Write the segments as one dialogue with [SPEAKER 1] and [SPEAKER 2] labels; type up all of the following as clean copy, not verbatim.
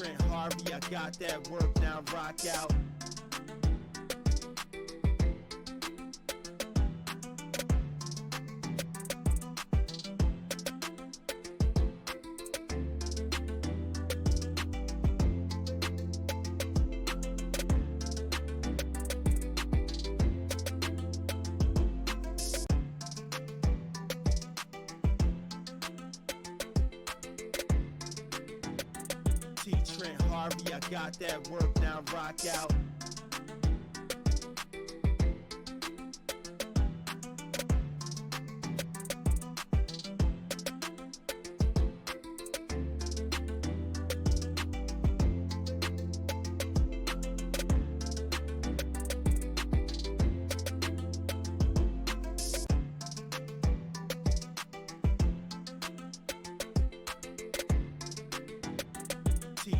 [SPEAKER 1] Trent Harvey, I got that work, now rock out. Trent Harvey, I got that work, now rock out.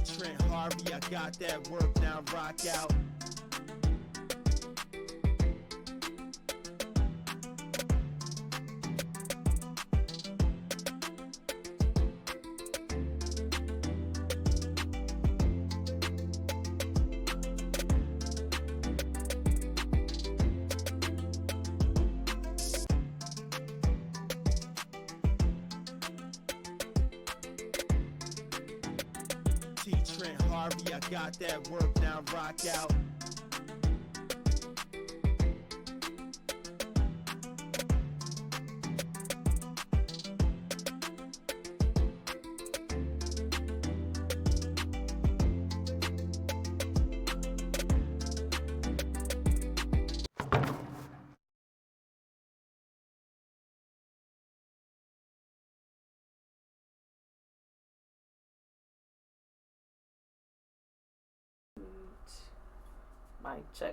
[SPEAKER 1] Trent Harvey, I got that work, now rock out. Trent Harvey, I got that work, now rock out.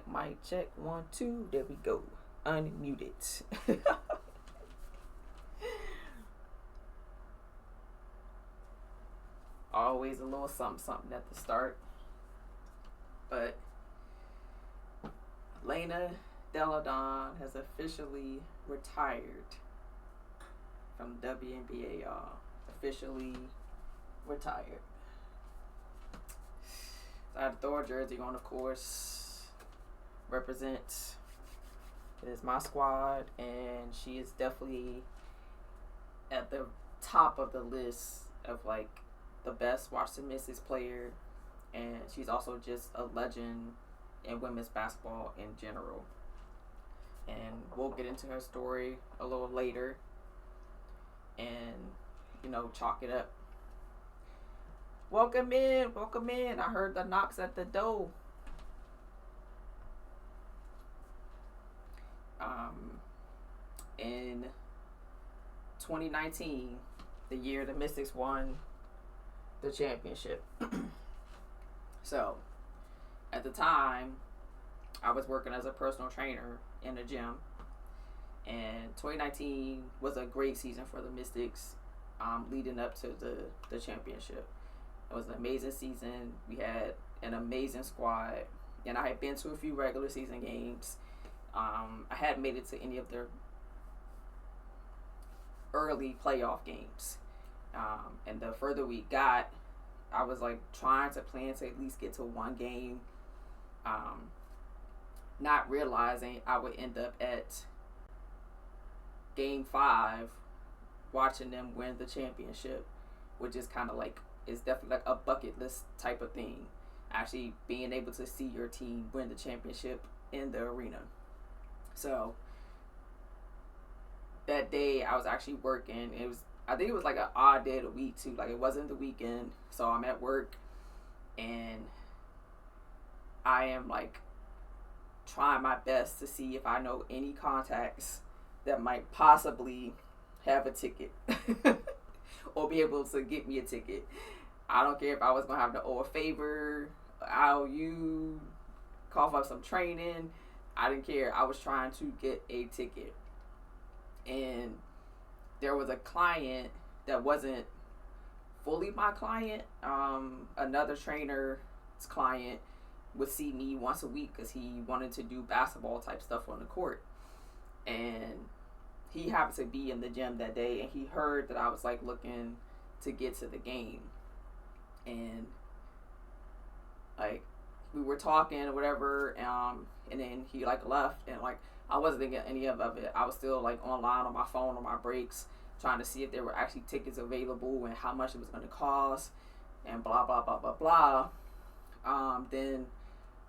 [SPEAKER 2] Mic check, 1, 2, there we go. Unmuted. Always a little something at the start. But Ellena Delle Donne has officially retired from the WNBA, y'all. Officially retired. So I had to throw her jersey on, of course. Represent. It is my squad, and she is definitely at the top of the list of like the best Washington Mystics player, and she's also just a legend in women's basketball in general. And we'll get into her story a little later, and chalk it up. Welcome in. I heard the knocks at the door. In 2019, the year the Mystics won the championship. So, at the time, I was working as a personal trainer in a gym, and 2019 was a great season for the Mystics, leading up to the championship. It was an amazing season. We had an amazing squad, and I had been to a few regular season games. I hadn't made it to any of their early playoff games. And the further we got, I was like trying to plan to at least get to one game, not realizing I would end up at game 5 watching them win the championship, which is kind of like, it's definitely like a bucket list type of thing, actually being able to see your team win the championship in the arena. So that day I was actually working. I think it was like an odd day of the week too. Like it wasn't the weekend. So I'm at work and I am like trying my best to see if I know any contacts that might possibly have a ticket or be able to get me a ticket. I don't care if I was going to have to owe a favor, IOU, cough up some training. I didn't care. I was trying to get a ticket. And there was a client that wasn't fully my client. Another trainer's client would see me once a week because he wanted to do basketball type stuff on the court. And he happened to be in the gym that day, and he heard that I was like looking to get to the game. And Like, we were talking or whatever, and then he like left, and like I wasn't thinking any of it. I was still like online on my phone on my breaks, trying to see if there were actually tickets available and how much it was going to cost, and blah blah blah blah blah. Then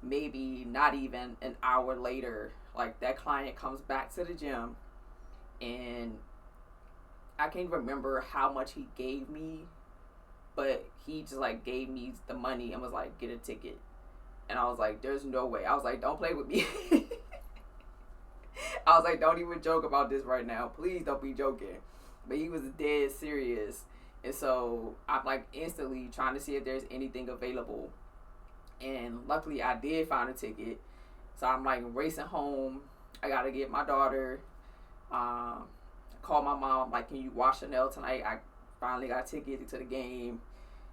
[SPEAKER 2] maybe not even an hour later, like that client comes back to the gym, and I can't remember how much he gave me, but he just like gave me the money and was like, get a ticket. And I was like, there's no way. I was like, don't play with me. I was like, don't even joke about this right now. Please don't be joking. But he was dead serious. And so I'm like instantly trying to see if there's anything available. And luckily I did find a ticket. So I'm like racing home. I got to get my daughter. Call my mom. I'm like, can you watch Chanel tonight? I finally got a ticket to the game.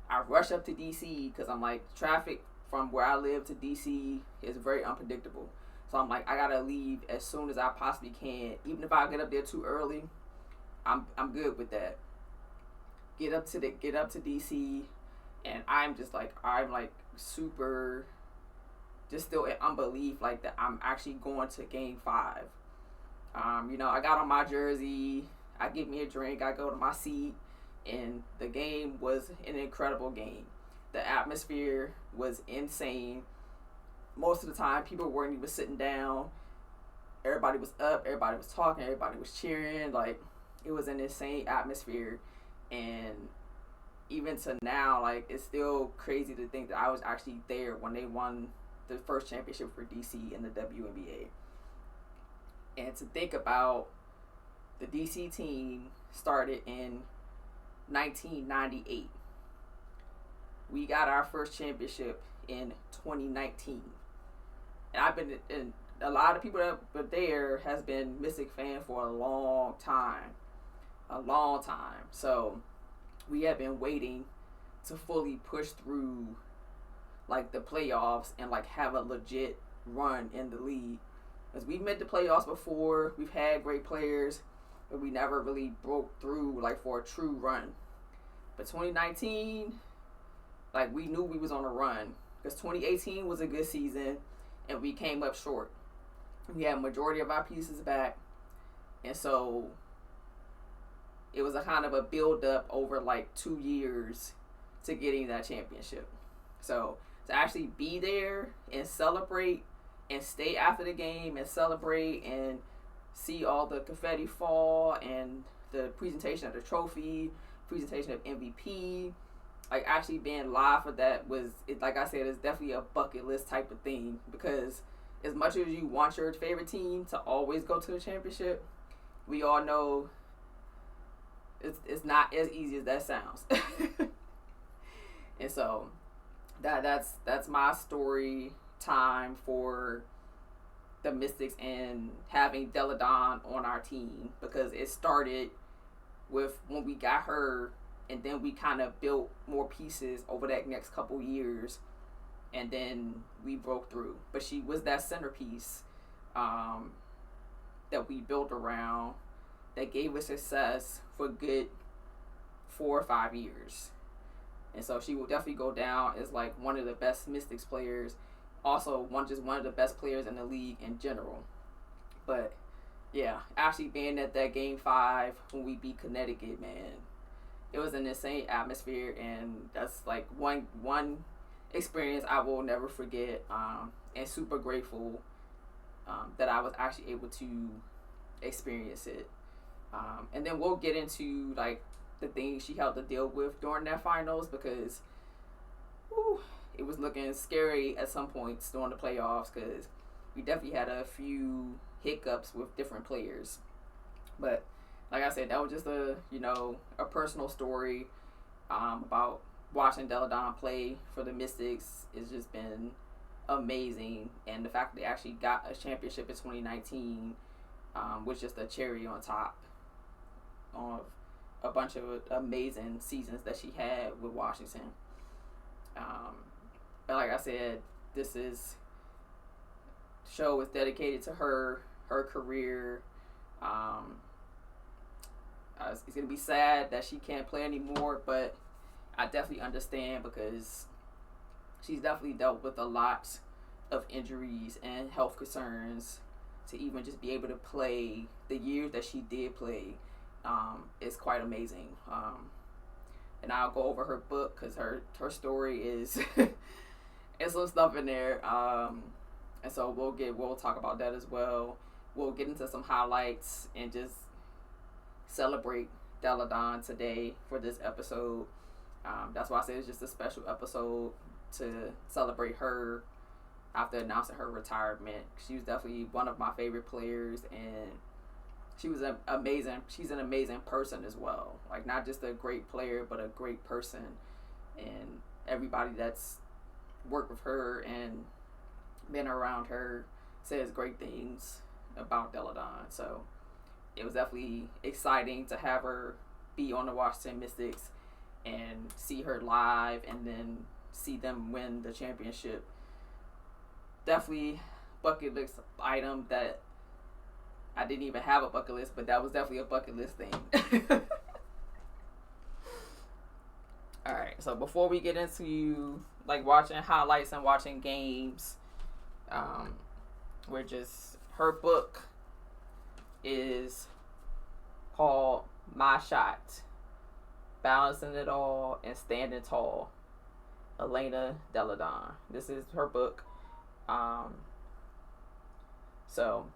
[SPEAKER 2] I rush up to DC because I'm like, traffic from where I live to DC is very unpredictable. So I'm like, I gotta leave as soon as I possibly can. Even if I get up there too early, I'm good with that. Get up to DC, and I'm like super, just still in unbelief like that I'm actually going to Game 5. I got on my jersey. I get me a drink. I go to my seat, and the game was an incredible game. The atmosphere was insane. Most of the time, people weren't even sitting down. Everybody was up. Everybody was talking. Everybody was cheering. Like, it was an insane atmosphere. And even to now, like, it's still crazy to think that I was actually there when they won the first championship for DC in the WNBA. And to think about the DC team started in 1998. We got our first championship in 2019. And I've been, and a lot of people that were there has been Mystic fan for a long time. A long time. So we have been waiting to fully push through like the playoffs and like have a legit run in the league. Because we've made the playoffs before, we've had great players, but we never really broke through like for a true run. But 2019, like we knew we was on a run. Because 2018 was a good season, and we came up short. We had a majority of our pieces back, and so it was a kind of a build up over like 2 years to getting that championship. So to actually be there and celebrate and stay after the game and celebrate and see all the confetti fall and the presentation of the trophy, presentation of MVP, like actually being live for that was, it, like I said, it's definitely a bucket list type of thing, because as much as you want your favorite team to always go to the championship, we all know it's not as easy as that sounds. And so that's my story time for the Mystics and having Delle Donne on our team, because it started with when we got her, and then we kind of built more pieces over that next couple years, and then we broke through. But she was that centerpiece that we built around, that gave us success for good 4 or 5 years. And so she will definitely go down as like one of the best Mystics players, also one of the best players in the league in general. But yeah, actually being at that Game 5 when we beat Connecticut, man, it was an insane atmosphere, and that's like one experience I will never forget, and super grateful that I was actually able to experience it. And then we'll get into like the things she had to deal with during that finals, because it was looking scary at some points during the playoffs, because we definitely had a few hiccups with different players. But like I said, that was just a personal story about watching Delle Donne play for the Mystics. It's just been amazing, and the fact that they actually got a championship in 2019 was just a cherry on top of a bunch of amazing seasons that she had with Washington. But like I said, this show is dedicated to her career. It's gonna be sad that she can't play anymore, but I definitely understand, because she's definitely dealt with a lot of injuries and health concerns to even just be able to play the years that she did play is quite amazing. And I'll go over her book because her story is there's some stuff in there. And so we'll talk about that as well. We'll get into some highlights and just celebrate Delle Donne today for this episode. That's why I say it's just a special episode to celebrate her after announcing her retirement. She was definitely one of my favorite players, and she was she's an amazing person as well. Like, not just a great player, but a great person. And everybody that's worked with her and been around her says great things about Delle Donne. So it was definitely exciting to have her be on the Washington Mystics and see her live and then see them win the championship. Definitely bucket list item that I didn't even have a bucket list, but that was definitely a bucket list thing. All right, so before we get into like watching highlights and watching games, her book is called My Shot, Balancing It All and Standing Tall, Ellena Delle Donne. This is her book. So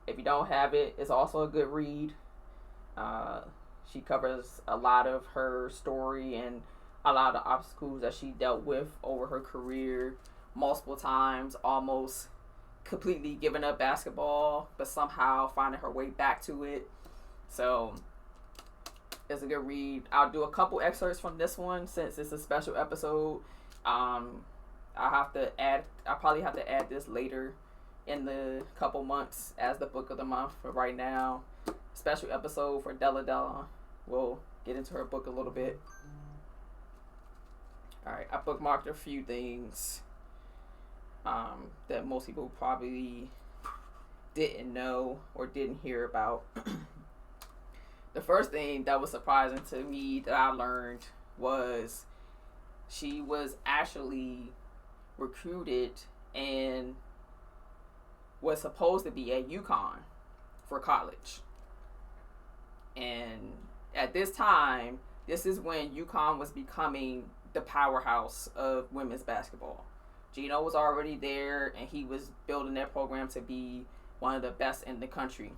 [SPEAKER 2] if you don't have it, it's also a good read. She covers a lot of her story and a lot of obstacles that she dealt with over her career, multiple times, almost completely giving up basketball, but somehow finding her way back to it. So it's a good read. I'll do a couple excerpts from this one since it's a special episode. I'll probably have to add this later in the couple months as the book of the month. But right now, special episode for Delle Donne. We'll get into her book a little bit. All right, I bookmarked a few things that most people probably didn't know or didn't hear about. The first thing that was surprising to me that I learned was she was actually recruited and was supposed to be at UConn for college. And at this time, this is when UConn was becoming the powerhouse of women's basketball. Gino was already there, and he was building their program to be one of the best in the country.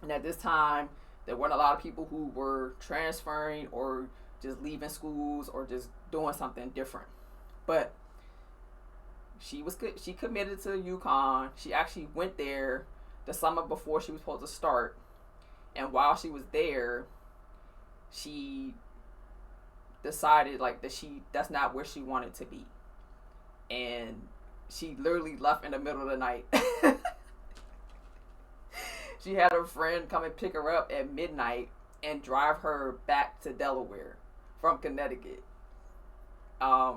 [SPEAKER 2] And at this time, there weren't a lot of people who were transferring or just leaving schools or just doing something different. But she committed to UConn. She actually went there the summer before she was supposed to start. And while she was there, she decided that's not where she wanted to be. And she literally left in the middle of the night. She had her friend come and pick her up at midnight and drive her back to Delaware from Connecticut,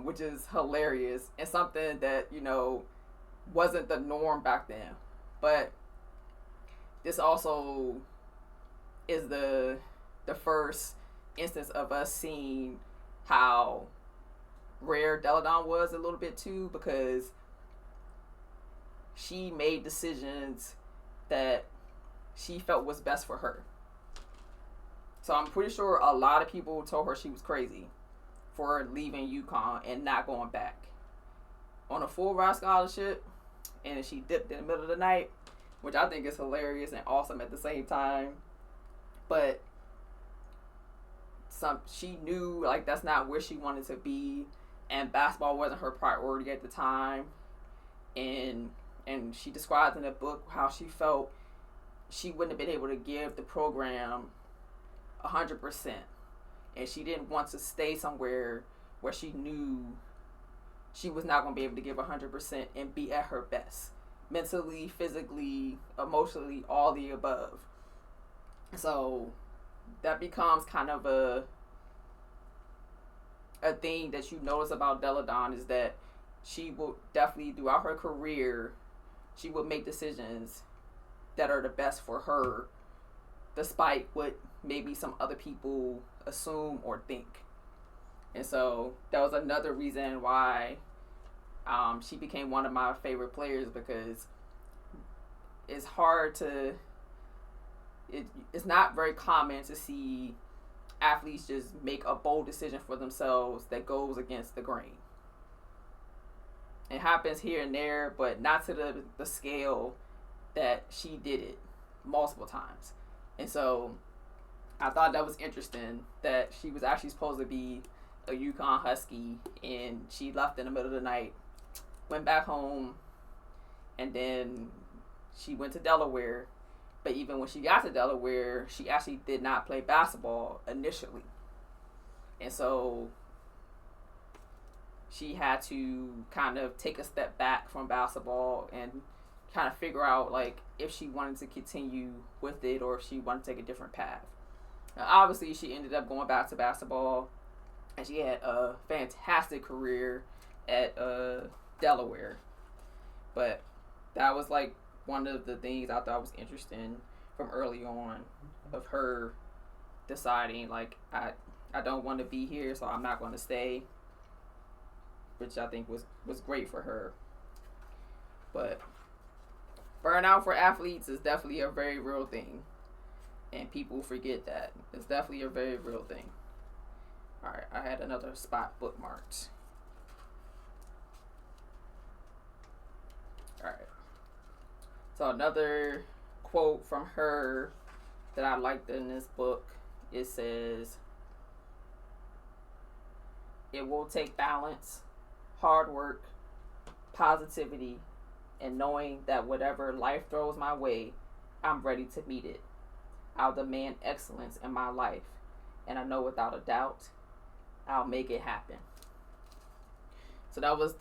[SPEAKER 2] which is hilarious and something that, wasn't the norm back then. But this also is the first instance of us seeing how rare Delle Donne was a little bit too, because she made decisions that she felt was best for her. So I'm pretty sure a lot of people told her she was crazy for leaving UConn and not going back on a full ride scholarship, and she dipped in the middle of the night, which I think is hilarious and awesome at the same time. But she knew that's not where she wanted to be, and basketball wasn't her priority at the time. And she described in the book how she felt she wouldn't have been able to give the program 100%, and she didn't want to stay somewhere where she knew she was not going to be able to give 100% and be at her best, mentally, physically, emotionally, all the above. So that becomes kind of a thing that you notice about Delle Donne, is that she will definitely, throughout her career, she will make decisions that are the best for her, despite what maybe some other people assume or think. And so that was another reason why she became one of my favorite players because it's hard to it's not very common to see athletes just make a bold decision for themselves that goes against the grain. It happens here and there, but not to the scale that she did it multiple times. And so I thought that was interesting that she was actually supposed to be a Yukon Husky, and she left in the middle of the night, went back home, and then she went to Delaware. But even when she got to Delaware, she actually did not play basketball initially. And so she had to kind of take a step back from basketball and kind of figure out, like, if she wanted to continue with it or if she wanted to take a different path. Now, obviously, she ended up going back to basketball, and she had a fantastic career at Delaware. But that was, like, one of the things I thought was interesting from early on of her deciding, like, I don't want to be here, so I'm not going to stay, which I think was great for her. But burnout for athletes is definitely a very real thing, and people forget that. It's definitely a very real thing. All right, I had another spot bookmarked. All right. So another quote from her that I liked in this book, it says, "It will take balance, hard work, positivity, and knowing that whatever life throws my way, I'm ready to meet it. I'll demand excellence in my life, and I know without a doubt, I'll make it happen." So that was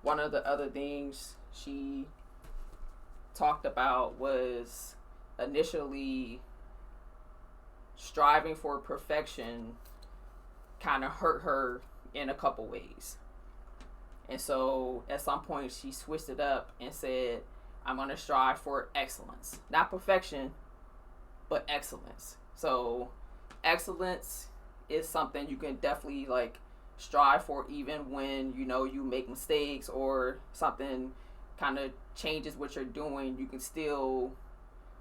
[SPEAKER 2] one of the other things she talked about, was initially striving for perfection kind of hurt her in a couple ways. And so at some point she switched it up and said, I'm going to strive for excellence. Not perfection, but excellence. So excellence is something you can definitely, like, strive for even when, you know, you make mistakes or something kind of changes what you're doing. You can still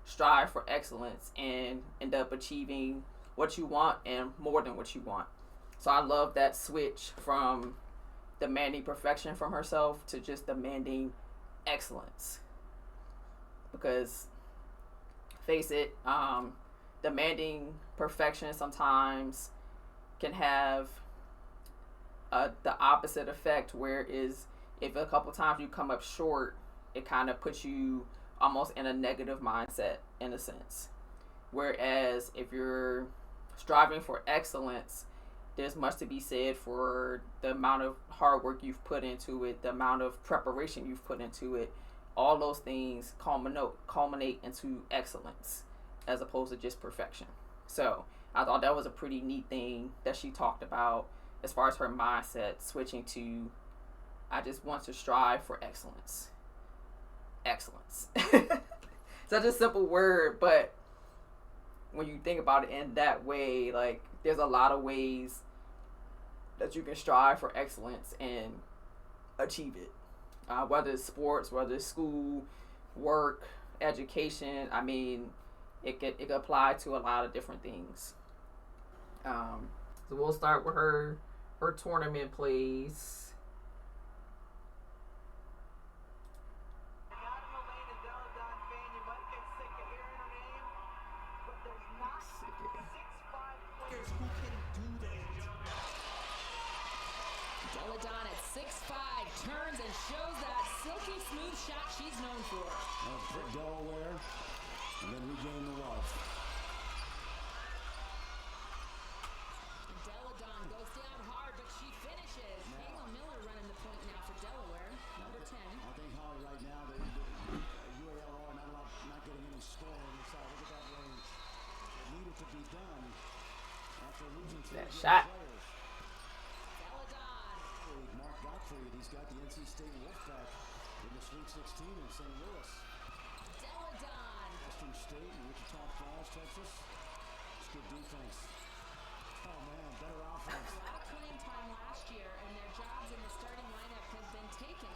[SPEAKER 2] strive for excellence and end up achieving what you want and more than what you want. So I love that switch from demanding perfection from herself to just demanding excellence. Because, face it, demanding perfection sometimes can have the opposite effect, where is if a couple times you come up short, it kind of puts you almost in a negative mindset in a sense. Whereas if you're striving for excellence, there's much to be said for the amount of hard work you've put into it, the amount of preparation you've put into it. All those things culminate into excellence as opposed to just perfection. So I thought that was a pretty neat thing that she talked about as far as her mindset switching to, I just want to strive for excellence. Excellence. Such a simple word, but when you think about it in that way, like, there's a lot of ways that you can strive for excellence and achieve it. Whether it's sports, whether it's school, work, education. I mean, it could apply to a lot of different things. So we'll start with her tournament plays.
[SPEAKER 3] Delle Donne at 6'5" turns and shows that silky smooth shot she's known for.
[SPEAKER 4] Put Delaware and then regain the love.
[SPEAKER 3] Delle Donne goes down hard, but she finishes. Kayla Miller running the point now for Delaware, number 10.
[SPEAKER 4] I think Holly right now, UAL not getting any scoring inside. Look at that range. It needed to be done after losing three
[SPEAKER 2] That shot.
[SPEAKER 4] players.
[SPEAKER 3] Delle Donne.
[SPEAKER 4] Mark Gottfried, he's got the NC State Wolfpack in the Sweet 16 in St. Louis.
[SPEAKER 3] Delle Donne.
[SPEAKER 4] Western State and Wichita Falls, Texas. It's good defense. Oh man, better offense.
[SPEAKER 3] A lot of playing time last year, and their jobs in the starting lineup have been taken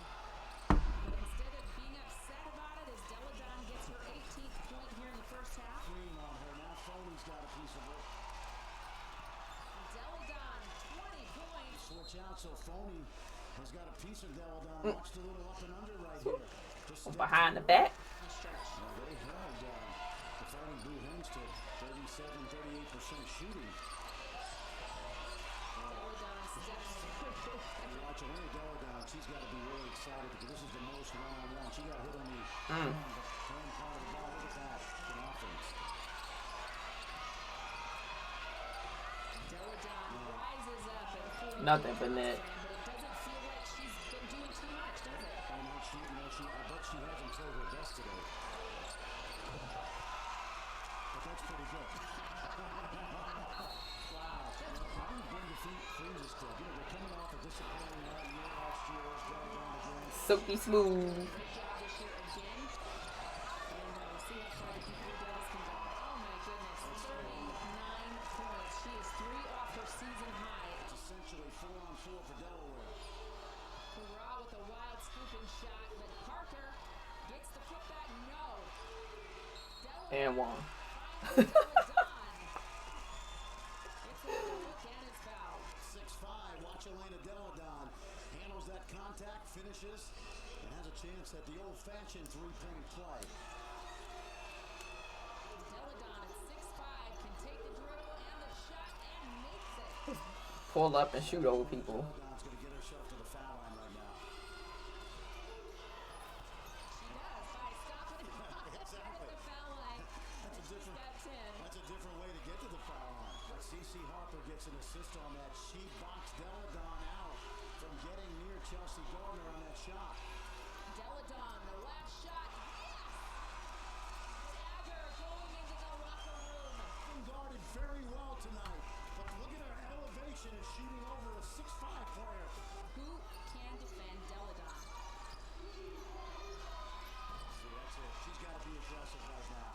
[SPEAKER 4] so phony has got a piece of Delle Donne. Watch the little up and under right here. Just
[SPEAKER 2] Behind the back.
[SPEAKER 4] well, they held the Fighting Blue Hens to 37-38% shooting. You watch Ellena Delle Donne, she's got to be really excited because this is the most one-on-one. She got hit on the hand, but playing part of the ball. Look at that in offense.
[SPEAKER 3] Delle Donne rises up at 40.
[SPEAKER 2] Nothing for net.
[SPEAKER 3] But it doesn't feel like she's been doing too much, does it?
[SPEAKER 4] I know I bet she hasn't played her best today. But that's pretty good. Wow. How do you bring the Freezes club? You know, they're coming off a disappointing year last year. Let's go down again.
[SPEAKER 2] Silky smooth.
[SPEAKER 3] Great job this year again. And we'll see how far the Blue Devils can go. Oh my goodness, 39 points. She is 3 off her season high.
[SPEAKER 4] It's essentially 4-on-4 for Delaware.
[SPEAKER 3] Hurrah with a wild scooping shot, but Parker gets the putback. No. Delaware
[SPEAKER 2] And one.
[SPEAKER 3] finds Delle Donne. It's a look and it's fouled.
[SPEAKER 4] 6'5", watch Ellena Delle Donne. Handles that contact, finishes, and has a chance at the old-fashioned three-point play.
[SPEAKER 3] Delle Donne at 6'5" can take the dribble and the shot and makes it.
[SPEAKER 2] Pull up and shoot over people.
[SPEAKER 4] Delle Donne's going to get herself to the foul line right now.
[SPEAKER 3] She does by stopping it at the foul line.
[SPEAKER 4] That's a
[SPEAKER 3] She's got 10.
[SPEAKER 4] That's a different way to get to the foul line. But CeCe Harper gets an assist on that. She boxed Delle Donne out from getting near Chelsea Gardner on that shot.
[SPEAKER 3] Delle Donne, the last shot. Yes! Dagger going into the locker room.
[SPEAKER 4] Been guarded very well tonight. But look at her elevation and shooting over a 6'5" player.
[SPEAKER 3] Who can defend Delle Donne?
[SPEAKER 4] See, that's it. She's got to be aggressive right now.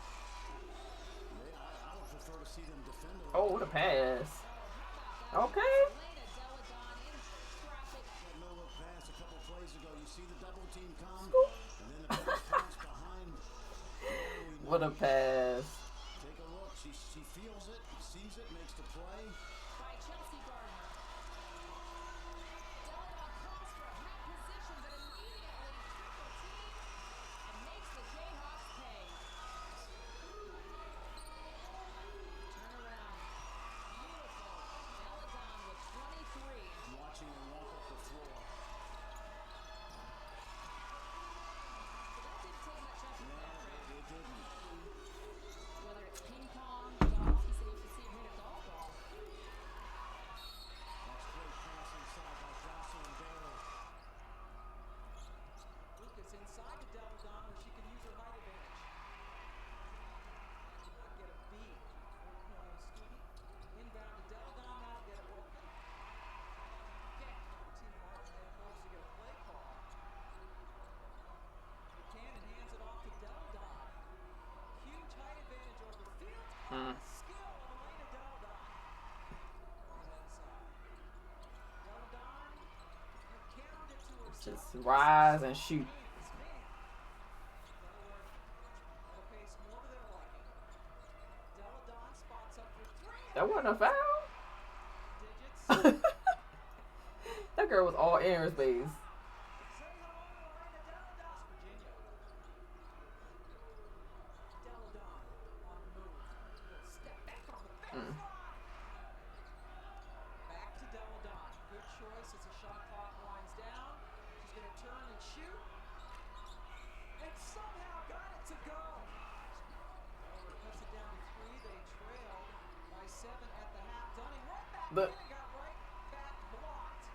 [SPEAKER 4] I would prefer to see them defend her.
[SPEAKER 2] Oh, the pass. Okay.
[SPEAKER 3] Ellena Delle Donne in traffic.
[SPEAKER 4] That no-look pass a couple plays ago. You see the double team come, and then the pass behind.
[SPEAKER 2] What a pass.
[SPEAKER 4] Take a look. She feels it, sees it, makes the play.
[SPEAKER 3] By Chelsea Gardner. Delle Donne calls for half position, but immediately triple team and makes the Jayhawks pay. Turn around. Beautiful. Delle Donne with 23.
[SPEAKER 4] I'm watching her walk up the floor.
[SPEAKER 3] So that didn't take much effort.
[SPEAKER 4] No,
[SPEAKER 3] there, Fred.
[SPEAKER 4] it didn't.
[SPEAKER 3] Whether it's ping pong, golf, he said you could see him hit a golf ball.
[SPEAKER 4] That's great pass inside by Jocelyn Bailey.
[SPEAKER 5] Lucas inside to Delle Donne where she can use her height advantage. Did not get a beat. 4-point Stevie. Inbound to Delle Donne, now get it broken. Okay, team Martin there goes to get a play call. Buchanan hands it off to Delle Donne. Huge height advantage over Fields. Oh, the skill of Ellena Delle Donne. On the inside. Delle Donne counted it to herself.
[SPEAKER 2] Just rise and shoot. That wasn't a foul. That girl was all airspace.
[SPEAKER 5] Back to Delle Donne. Good choice as the shot clock winds down. She's going to turn and shoot. And somehow got it to go. Delaware cuts it down to 3. They trailed by 7 at the half. Dunning right back
[SPEAKER 2] But-
[SPEAKER 5] in and got right back blocked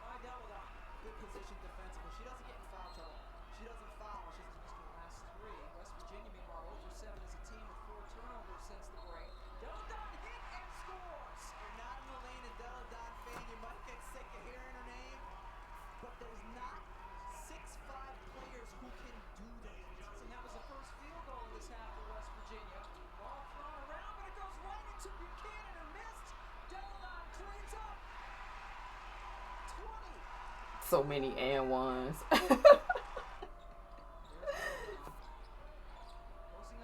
[SPEAKER 5] by Delle Donne. Good position defensively. She doesn't get in foul trouble. She doesn't foul. She's missed her last 3. West Virginia, meanwhile, 0 for 7 as a team with 4 turnovers since the break. Delle Donne hit and scores. You're not an Ellena Delle Donne fan. You might get sick of hearing her name. But there's not 6'5" players who can do that. And that was the first field goal in this half for West Virginia. Ball thrown around, but it goes right into Buchanan and missed. Delle Donne cleans up. 20.
[SPEAKER 2] So many and ones.
[SPEAKER 5] Posting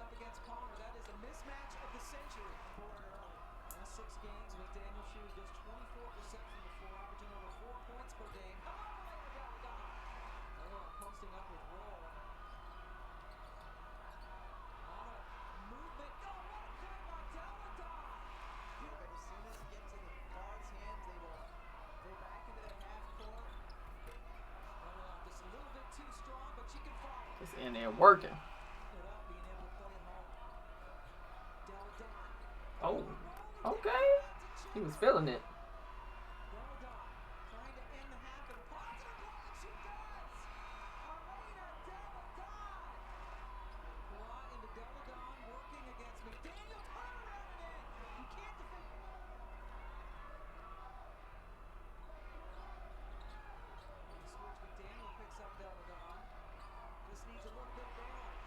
[SPEAKER 5] up against Palmer, that is a mismatch of the century. Last 6 games, McDaniel shooting just 24% from the floor, averaging over 4 points per
[SPEAKER 2] Just in there working.
[SPEAKER 5] it up, being able to play at home. Delle Donne.
[SPEAKER 2] Oh,
[SPEAKER 5] Roll
[SPEAKER 2] okay.
[SPEAKER 5] to
[SPEAKER 2] He was feeling it.
[SPEAKER 5] Delle Donne trying to end the half and positive block. She does. Ellena Delle Donne. Brought into Delle Donne working against McDaniel. Turn around and in. You can't defend. On the switch, McDaniel picks up Delle Donne. Just needs a little bit of daylight.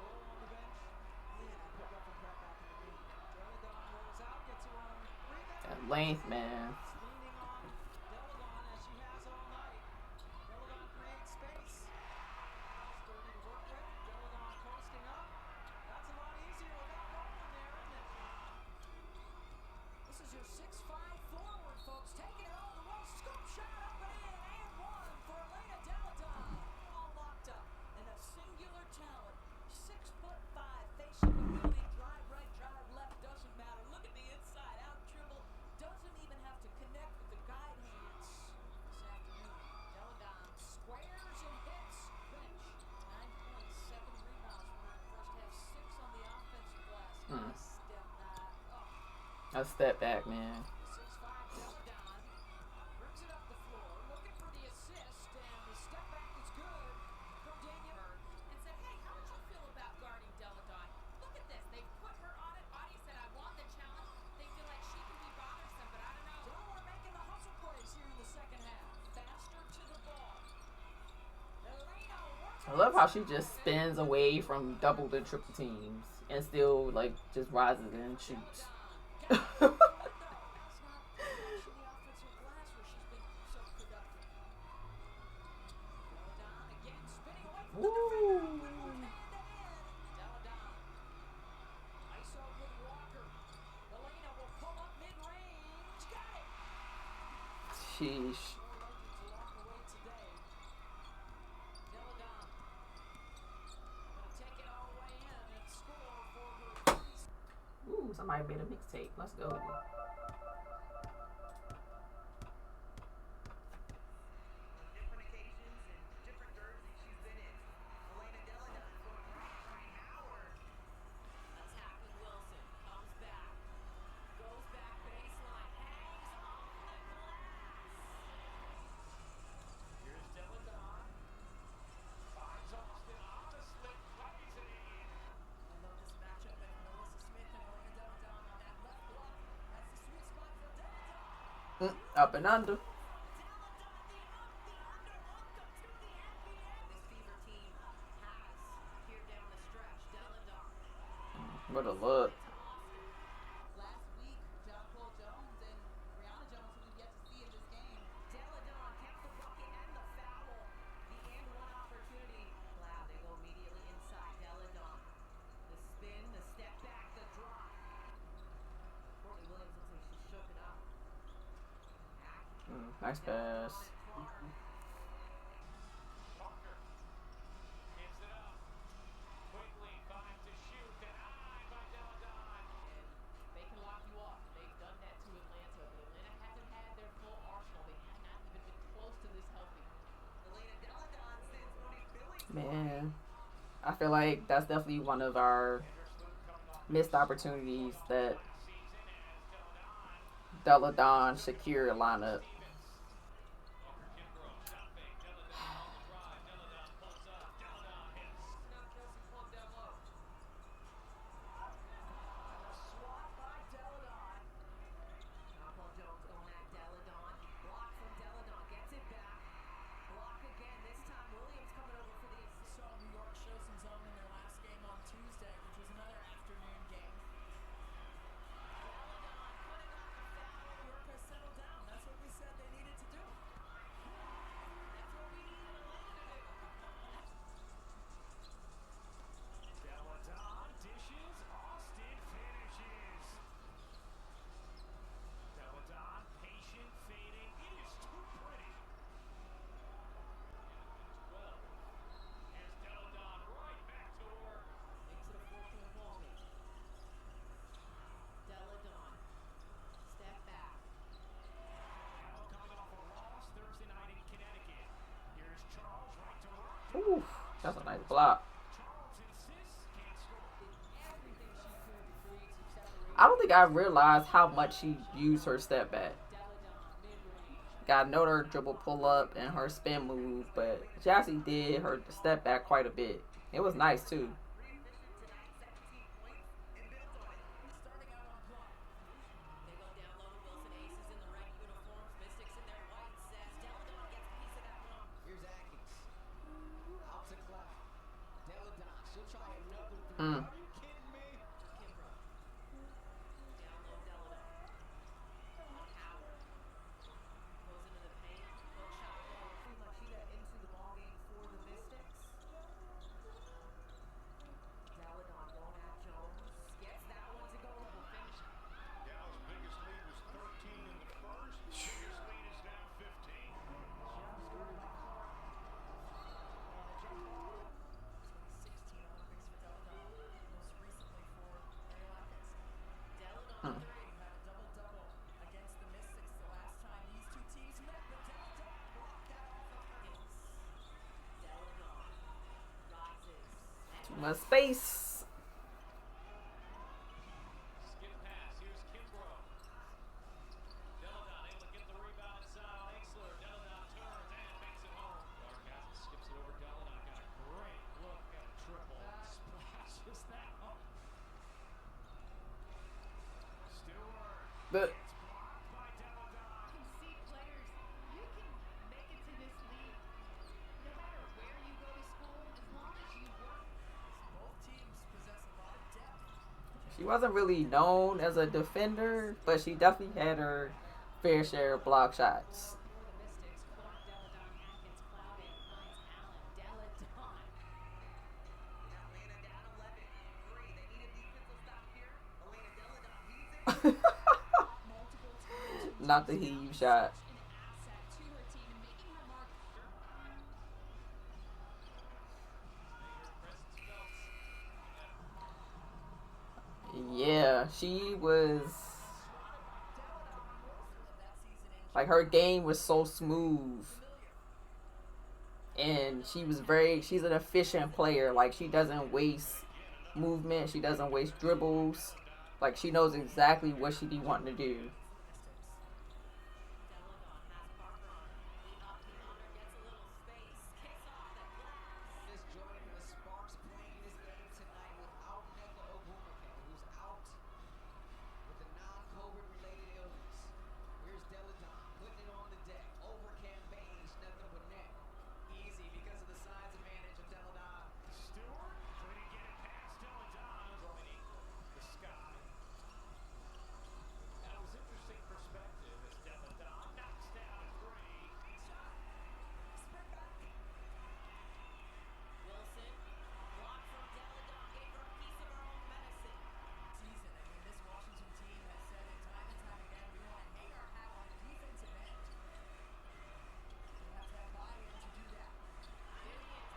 [SPEAKER 5] Roll on the bench. Yeah, pick up and cut back in the knee. Delle Donne rolls out, gets her own rebound.
[SPEAKER 2] That length, man.
[SPEAKER 5] Leaning on Delle Donne as she has all night. Delle Donne creates space. Sturdy to work with. Delle Donne posting up. That's a lot easier without rolling there, isn't it? This is your 6'5" forward, folks. Taking it all the way. Scoop shot up and in. And one for Ellena Delle Donne. All locked up. And a singular talent. 6'5", facing the building. Drive right, drive left. Doesn't matter. Look at the inside out dribble. Doesn't even have to connect with the guide hands. This afternoon, Delle Donne squares and hits. Bench. 9.7 rebounds for her in the first half. 6 on the offensive glass. Nice step back. Oh.
[SPEAKER 2] A step back, man.
[SPEAKER 5] 6'5" Delle Donne brings it up the floor, looking for the assist, and the step back is good from Daniel.
[SPEAKER 3] And said, hey, how would you feel about guarding Delle Donne? Look at this. They put her on it. Audie said, I want the challenge. They feel like she can be bothersome, but I don't know.
[SPEAKER 5] Delaware making the hustle plays here in the second half. Faster to the ball. Ellena works.
[SPEAKER 2] I love how she just spins away from double and triple teams and still like just rises and shoots.
[SPEAKER 5] That's not much in the offensive glass where she's been so productive. Delle Donne again spinning away from the defender.
[SPEAKER 2] Woo.
[SPEAKER 5] With one hand and in. Delle Donne. ISO with Walker. Ellena will pull up mid-range. Got it.
[SPEAKER 2] Sheesh.
[SPEAKER 5] More legends along the way today. Delle Donne. Gonna take it all the way in and score for her.
[SPEAKER 2] Ooh, somebody made a mixtape. Let's go.
[SPEAKER 5] On different occasions and different jerseys she's been in. Ellena Delle Donne going right. Howard.
[SPEAKER 3] Attacking Wilson. Comes back. Goes back baseline. Hangs off the glass.
[SPEAKER 5] Here's Delle Donne. Finds Austin on the slip. Plays it in.
[SPEAKER 3] I love this matchup of Melissa Smith and Ellena Delle Donne on that left block. That's the sweet spot for Delle Donne.
[SPEAKER 2] Up and under.
[SPEAKER 3] This Fever team has here down the stretch. Delle Donne.
[SPEAKER 2] What a look.
[SPEAKER 3] Last week, John Paul Jones and Brianna Jones, who we've yet to see in this game.
[SPEAKER 5] Delle Donne kept the bucket and the foul. The and one opportunity. Wow, they go immediately inside. Delle Donne. The spin, the step back, the drop. Courtney Williams looks like she shook it up.
[SPEAKER 2] Nice pass.
[SPEAKER 5] Walker gives it up. Quickly finds to shoot. Denied by Delle Donne.
[SPEAKER 3] And they can lock you up. They've done that to Atlanta, but Atlanta hasn't had their full arsenal. They have not even been close to this healthy.
[SPEAKER 5] Ellena Delle Donne sends Monique Billy.
[SPEAKER 2] Man, I feel like that's definitely one of our missed opportunities that Delle Donne Shakir lineup.
[SPEAKER 5] Now Kelsey plugged down low. Swat by Delle Donne. John Paul Jones going at Delle Donne. Block from Delle Donne. Gets it back. Block again. This time Williams coming over for the assist.
[SPEAKER 3] Saw New York show some zone in their last game on Tuesday, which was another afternoon game.
[SPEAKER 5] Delle Donne putting up the foul.
[SPEAKER 3] New York has settled down. That's what we said
[SPEAKER 2] That's a nice block. I don't think I realized how much she used her step back. Got note her dribble pull up and her spin move, but she actually did her step back quite a bit. It was nice too. Mm. Too much space. But she wasn't really known as a defender, but she definitely had her fair share of block shots. Not the heave shot. Yeah, she was like, her game was so smooth. And she's an efficient player. Like, she doesn't waste movement, she doesn't waste dribbles. Like, she knows exactly what she be wanting to do.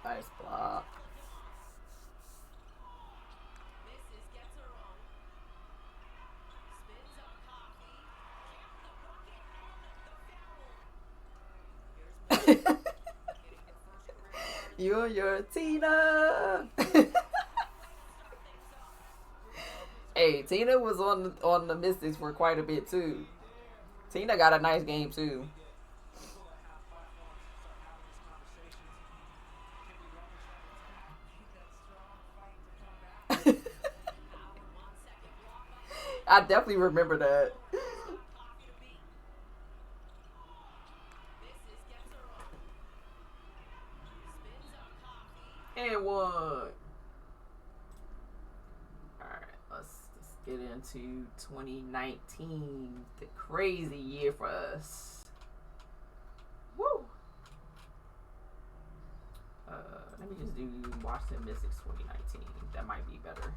[SPEAKER 2] Nice block. You're your Tina. Hey, Tina was on the Mystics for quite a bit too. Tina got a nice game too. I definitely remember that. And one. Alright, let's get into 2019. The crazy year for us. Woo! Let me just do Washington Mystics 2019. That might be better.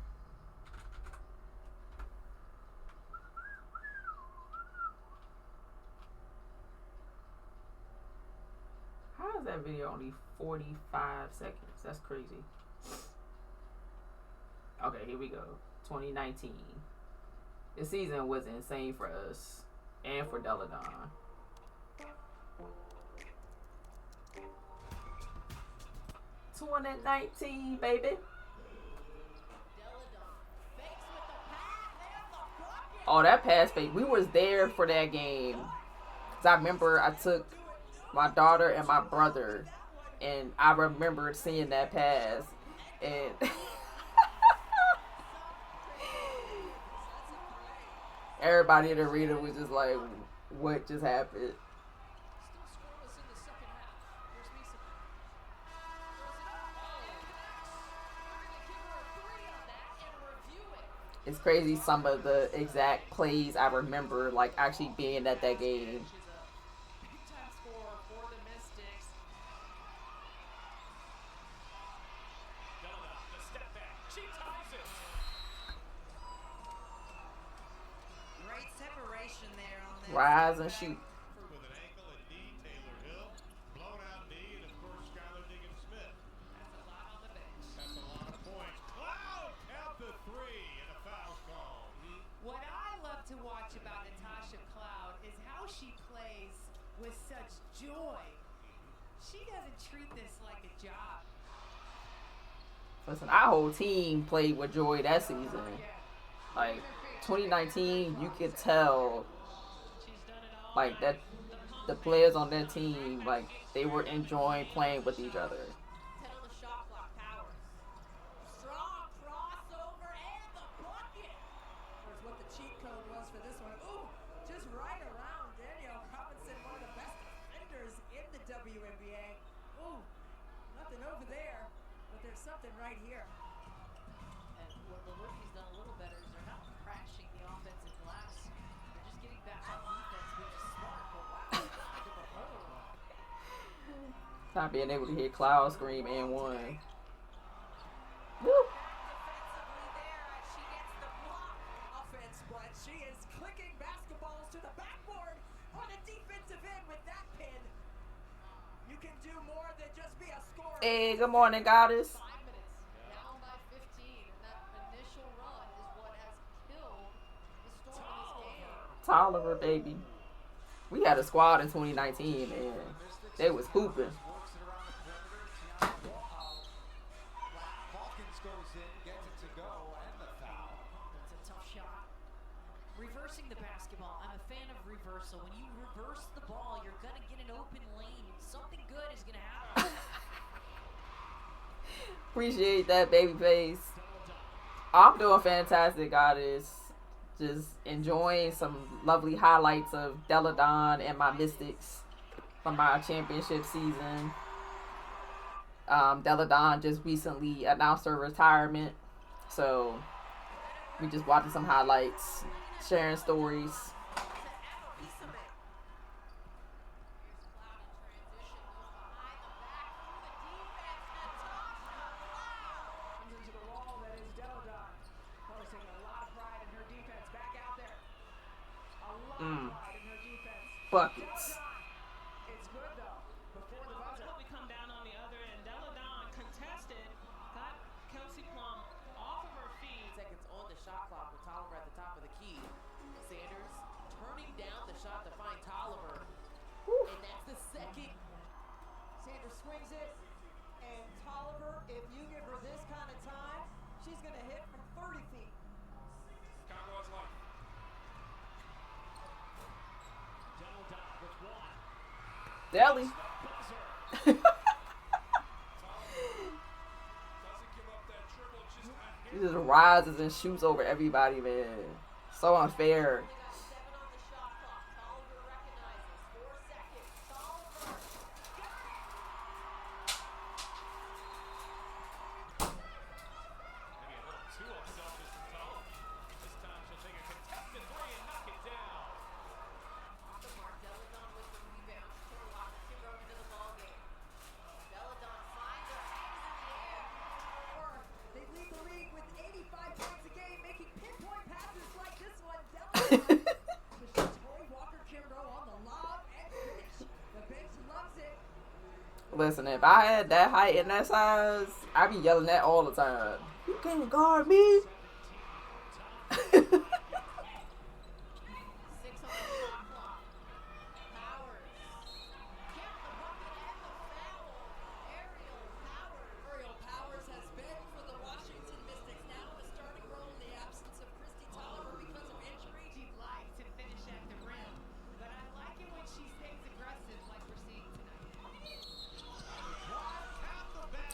[SPEAKER 2] How is that video only 45 seconds? That's crazy. Okay, here we go. 2019. This season was insane for us and for Delle Donne. 2019, baby.
[SPEAKER 3] Delle Donne fakes with the pass and the bucket.
[SPEAKER 2] Oh, that pass fake. We was there for that game. Cause I remember I took my daughter and my brother, and I remember seeing that pass, and everybody in the arena was just like, "What just happened?"
[SPEAKER 5] Still scoreless in the second half. Here's Mason.
[SPEAKER 2] It's crazy some of the exact plays I remember, like actually being at that game.
[SPEAKER 5] She's a big-time scorer for the Mystics.
[SPEAKER 6] Delaware, the step back. She ties it.
[SPEAKER 5] Great separation there on that.
[SPEAKER 2] Rise and shoot.
[SPEAKER 6] With an ankle and knee, Taylor Hill. Blown out knee, and of course, Skylar Diggins-Smith.
[SPEAKER 5] That's a lot on the bench.
[SPEAKER 6] That's a lot of points. Cloud, count the three, and a foul's called.
[SPEAKER 7] What I love to watch about Natasha Cloud is how she plays with such joy. She doesn't treat this like a job.
[SPEAKER 2] Listen, our whole team played with joy that season. Like 2019, you could tell, like that, the players on that team, like they were enjoying playing with each other.
[SPEAKER 3] Tell the shot clock powers. Strong crossover and the bucket.
[SPEAKER 5] Here's what the cheat code was for this one. Ooh, just right around Danielle Robinson, one of the best defenders in the WNBA. Ooh, nothing over there, but there's something right here.
[SPEAKER 3] And what the rookies done a little better is they're not crashing the offensive glass. They're just getting back on defense, which is smart. But wow, to the hole.
[SPEAKER 2] Not being able to hear Cloud scream and one. Woo!
[SPEAKER 5] Defensively there as she gets the block. Offense, but she is clicking basketballs to the backboard on a defensive end with that pin. You can do more than just be a scorer.
[SPEAKER 2] Hey, good morning, goddess.
[SPEAKER 3] 5 minutes, down by 15, and that initial run is what has killed the Storm in this game.
[SPEAKER 2] Tolliver, baby. We had a squad in 2019, and they was hooping.
[SPEAKER 4] Works it around the perimeter. Hawkins goes in, gets it to go, and the foul.
[SPEAKER 3] That's a tough shot. Reversing the basketball. I'm a fan of reversal. When you reverse the ball, you're going to get an open lane. Something good is going to happen.
[SPEAKER 2] Appreciate that, baby face. I'm doing fantastic, goddess. Just enjoying some lovely highlights of Delle Donne and my Mystics from my championship season. Delle Donne just recently announced her retirement, so we just watching some highlights, sharing stories.
[SPEAKER 5] Comes into the wall that is Delle Donne. Posting a lot of pride in her defense. Back out there. A lot of pride in her defense.
[SPEAKER 2] Buckets.
[SPEAKER 5] It's good though. Before the buzzer.
[SPEAKER 8] We come down on the other end. Delle Donne contested, got Kelsey Plum off of her feet.
[SPEAKER 9] Seconds on the shot clock with Tolliver at the top of the key. Sanders turning down the shot to find Tolliver. And that's the second.
[SPEAKER 5] Sanders swings it, and Tolliver, if you give her this kind of time, she's going to hit from 30 feet.
[SPEAKER 6] Cowboys luck.
[SPEAKER 4] Delle Donne with one.
[SPEAKER 2] Deli.
[SPEAKER 6] Doesn't give up that triple, just a
[SPEAKER 2] He
[SPEAKER 6] hit.
[SPEAKER 2] just rises and shoots over everybody, man. So unfair.
[SPEAKER 3] Only got 7 on the shot clock. Tolliver recognizes 4 seconds. Tolliver.
[SPEAKER 6] Maybe a little too unselfish from Tolliver. This time she'll take a contested three and knock it down.
[SPEAKER 3] Off the mark. Delle Donne with the rebound. Turlock to go into the ballgame. Delle Donne finds her hands in the air.
[SPEAKER 5] They lead the league with 85 points a game, making pinpoint passes like this one. Delle Donne. Tori Walker Kimbrough on the lob and finish. The bench loves it.
[SPEAKER 2] Listen, if I had that height and that size, I'd be yelling that all the time. You can't guard me.
[SPEAKER 3] 6 on the shot clock. Powers. Get the bucket and the foul. Ariel Powers.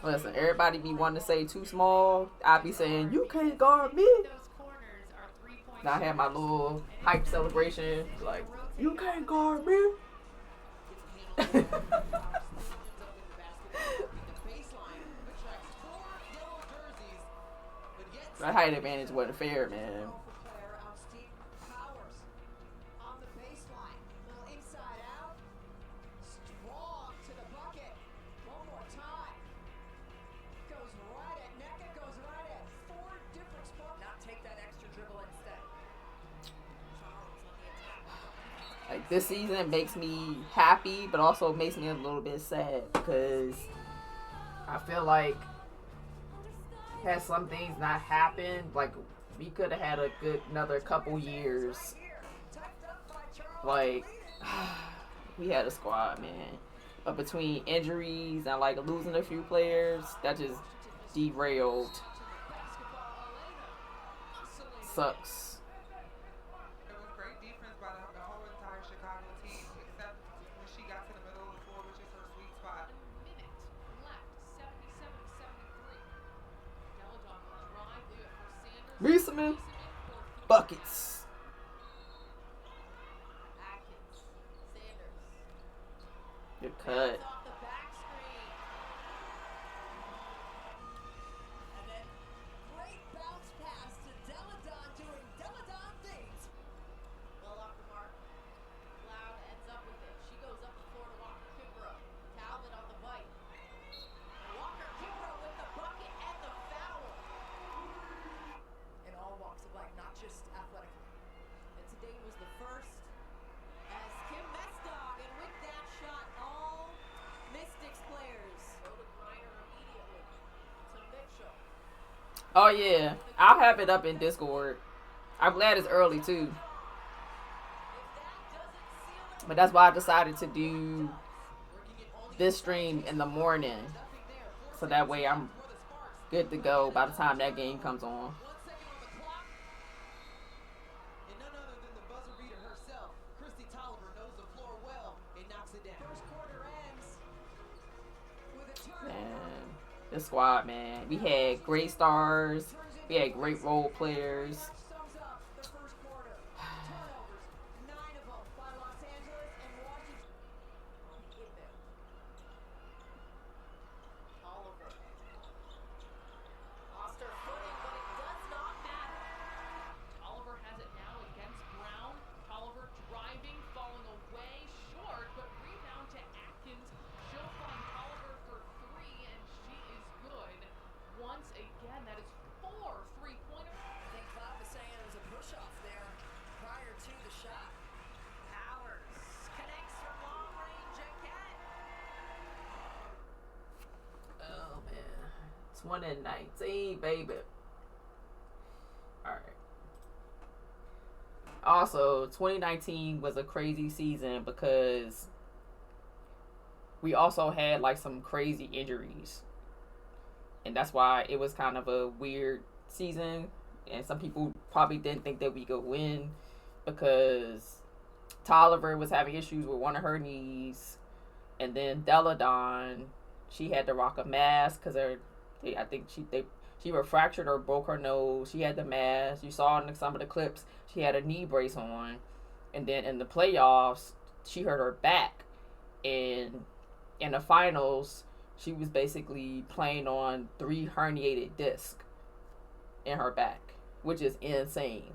[SPEAKER 2] Listen, everybody be wanting to say too small. I be saying, you can't guard me.
[SPEAKER 7] Those corners are 3-point
[SPEAKER 2] And I had my little hype celebration. Like, you can't guard me. That height advantage wasn't fair, man.
[SPEAKER 4] On the baseline, little inside out, strong to the bucket. One more time. Goes right at Nneka, goes right at 4 different spots.
[SPEAKER 9] Not take that extra dribble instead. Charles on the attack.
[SPEAKER 2] Like, this season makes me happy, but also makes me a little bit sad because I feel like had some things not happened, like we could have had a good another couple years. Like, we had a squad, man. But between injuries and like losing a few players, that just derailed. Sucks.
[SPEAKER 10] It was great defense by the whole entire Chicago team, except when she got to the middle of the floor, which is her sweet spot.
[SPEAKER 3] Minute left, 77-73. Deladon will drive, leave it for Sanders.
[SPEAKER 2] Reeseman, buckets.
[SPEAKER 9] Atkins. Sanders.
[SPEAKER 2] Good cut.
[SPEAKER 9] Off the back screen. And then
[SPEAKER 4] Great bounce pass to Deladon doing Deladon things.
[SPEAKER 9] well off the mark. Cloud ends up with it. She goes up the floor to Walker Kimbrough. Talbot on the bite. And Walker Kimbrough with the bucket and the foul. In all walks of life, not just athletically. And today was the first as Kim Mestog, and with that shot, all Mystics players go to Griner immediately to Mitchell.
[SPEAKER 2] Oh yeah, I'll have it up in Discord. I'm glad it's early too, but that's why I decided to do this stream in the morning, so that way I'm good to go by the time that game comes on.
[SPEAKER 5] 1 second on the clock. And none other than the buzzer beater herself. Christy Tolliver knows the floor well and knocks it down.
[SPEAKER 4] First quarter ends with a turnover.
[SPEAKER 2] Man, this squad, man, we had great stars, we had great role players.
[SPEAKER 4] Sums up the first quarter. Turnovers, 9 of them by Los Angeles and Washington.
[SPEAKER 9] On the inbound. Oliver. Lost her footing, but it does not matter.
[SPEAKER 3] Oliver has it now against Brown. Tolliver driving, falling away short, but rebound to Atkins. She'll find Tolliver for 3, and she is good. Once again, that is 4 3-pointers.
[SPEAKER 9] I think Cloud was saying it was a push-off there prior to the shot. Powers connects from long range again.
[SPEAKER 2] Oh man, 2019, baby. All right. Also, 2019 was a crazy season because we also had like some crazy injuries. And that's why it was kind of a weird season. And some people probably didn't think that we could win because Tolliver was having issues with one of her knees. And then Deladon, she had to rock a mask because I think she fractured or broke her nose. She had the mask. You saw in some of the clips, she had a knee brace on. And then in the playoffs, she hurt her back. And in the finals, she was basically playing on 3 herniated discs in her back, which is insane.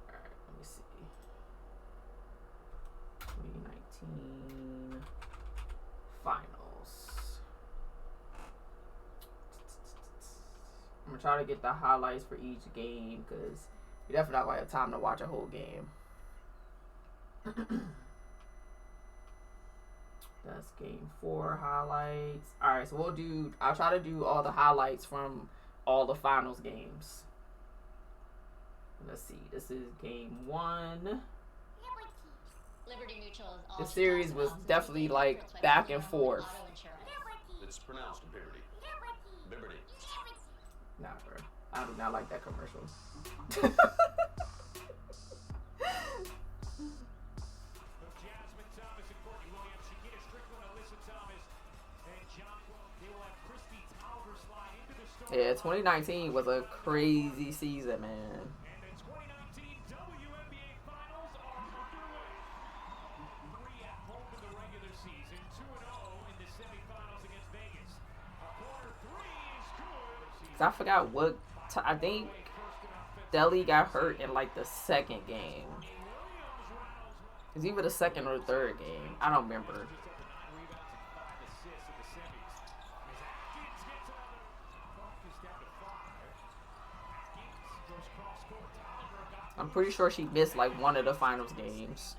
[SPEAKER 2] All right, let me see. 2019 finals. I'm gonna try to get the highlights for each game because we definitely not gonna have time to watch a whole game. That's game 4 highlights. Alright, so I'll try to do all the highlights from all the finals games. Let's see, this is game 1.
[SPEAKER 11] Liberty Mutual is all
[SPEAKER 2] The series was definitely like back and forth.
[SPEAKER 12] It's pronounced Liberty. Liberty.
[SPEAKER 2] Nah, bro. I do not like that commercial. Yeah, 2019 was a crazy season, man.
[SPEAKER 3] And the 2019 WNBA Finals are underway. 3 at home in the regular season, 2-0 in the semifinals against Vegas. A corner 3 is good.
[SPEAKER 2] I forgot what. I think Delly got hurt in like the second game. It's either the second or the third game. I don't remember. I'm pretty sure she missed like one of the finals games.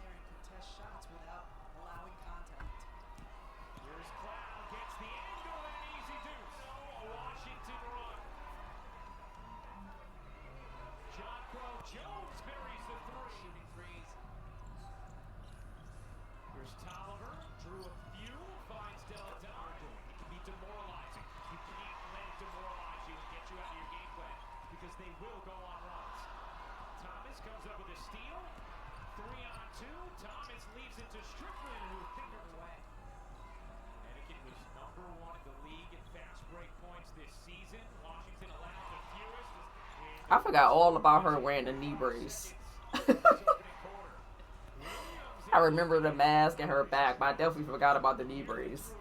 [SPEAKER 2] I forgot all about her wearing the knee brace. I remember the mask and her back, but I definitely forgot about the knee brace.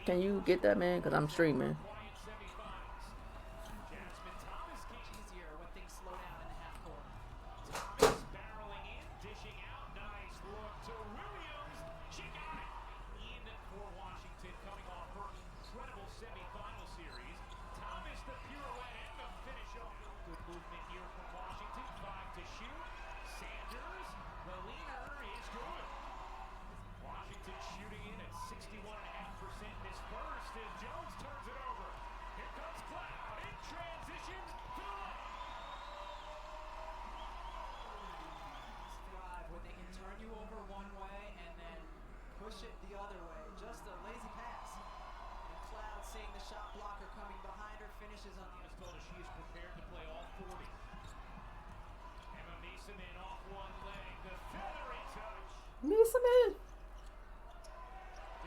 [SPEAKER 2] Can you get that, man? Because I'm streaming.
[SPEAKER 5] Push it the other way. Just a lazy pass. And Cloud, seeing the shot blocker coming behind her, finishes on the other.
[SPEAKER 3] Told her she is prepared to play all 40. Emma Meeseman off one leg. The feathery touch.
[SPEAKER 2] Meeseman.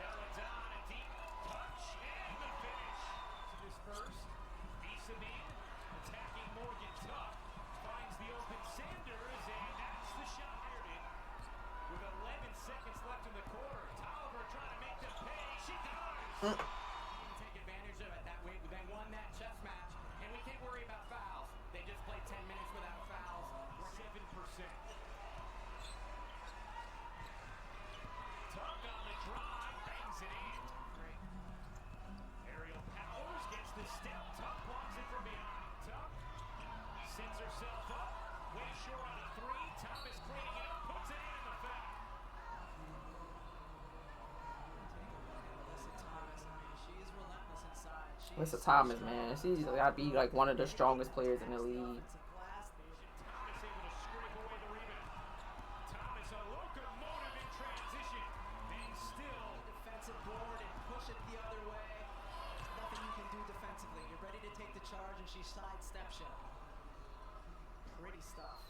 [SPEAKER 3] Delle Donne, a deep touch and the finish. To this first, Meeseman attacking Morgan Tuck. Finds the open Sanders, and that's the shot. With 11 seconds left in the quarter, Tolliver trying to make them pay. She does.
[SPEAKER 13] Take advantage of it that way. They won that chess match, and we can't worry about fouls. They just played 10 minutes without fouls.
[SPEAKER 3] 7%. Tuck on the drive, bangs it in. Great. Aerial Powers gets the step. Tuck blocks it from behind. Tuck sends herself up. Way short on a 3. Thomas cleaning it up, puts it in the foul.
[SPEAKER 2] Melissa Thomas, man, she's gotta be like one of the strongest players in the league.
[SPEAKER 5] She sidesteps you. Pretty stuff.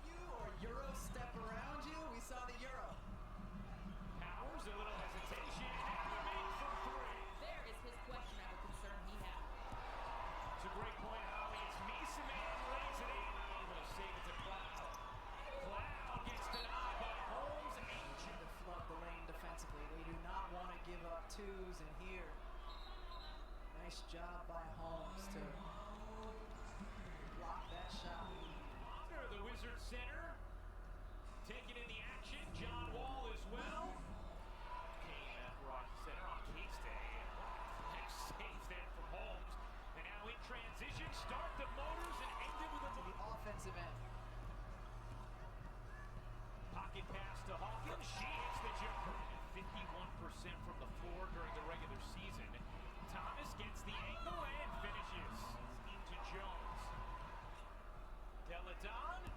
[SPEAKER 5] You or Euro step around you? We saw the Euro.
[SPEAKER 3] Powers, a little hesitation, and the make for 3.
[SPEAKER 9] There is his question of a concern he had.
[SPEAKER 3] It's a great point, Holly. It's Meeseman lays it in. Able to save it to Cloud. Cloud gets denied by Holmes.
[SPEAKER 5] Ancient to flood the lane defensively. They do not want to give up 2s, and here, nice job by Holmes to block that shot.
[SPEAKER 3] Under the Wizard Center, taking in the action. John Wall as well. Came at Rocky Center on Case Day. Next save there from Holmes. And now in transition, start the motors and end it with
[SPEAKER 5] the offensive end.
[SPEAKER 3] Pocket pass to Hawkins. She hits the jumper. 51% from the floor during the regular season. Thomas gets the angle and finishes into Jones. Delle Donne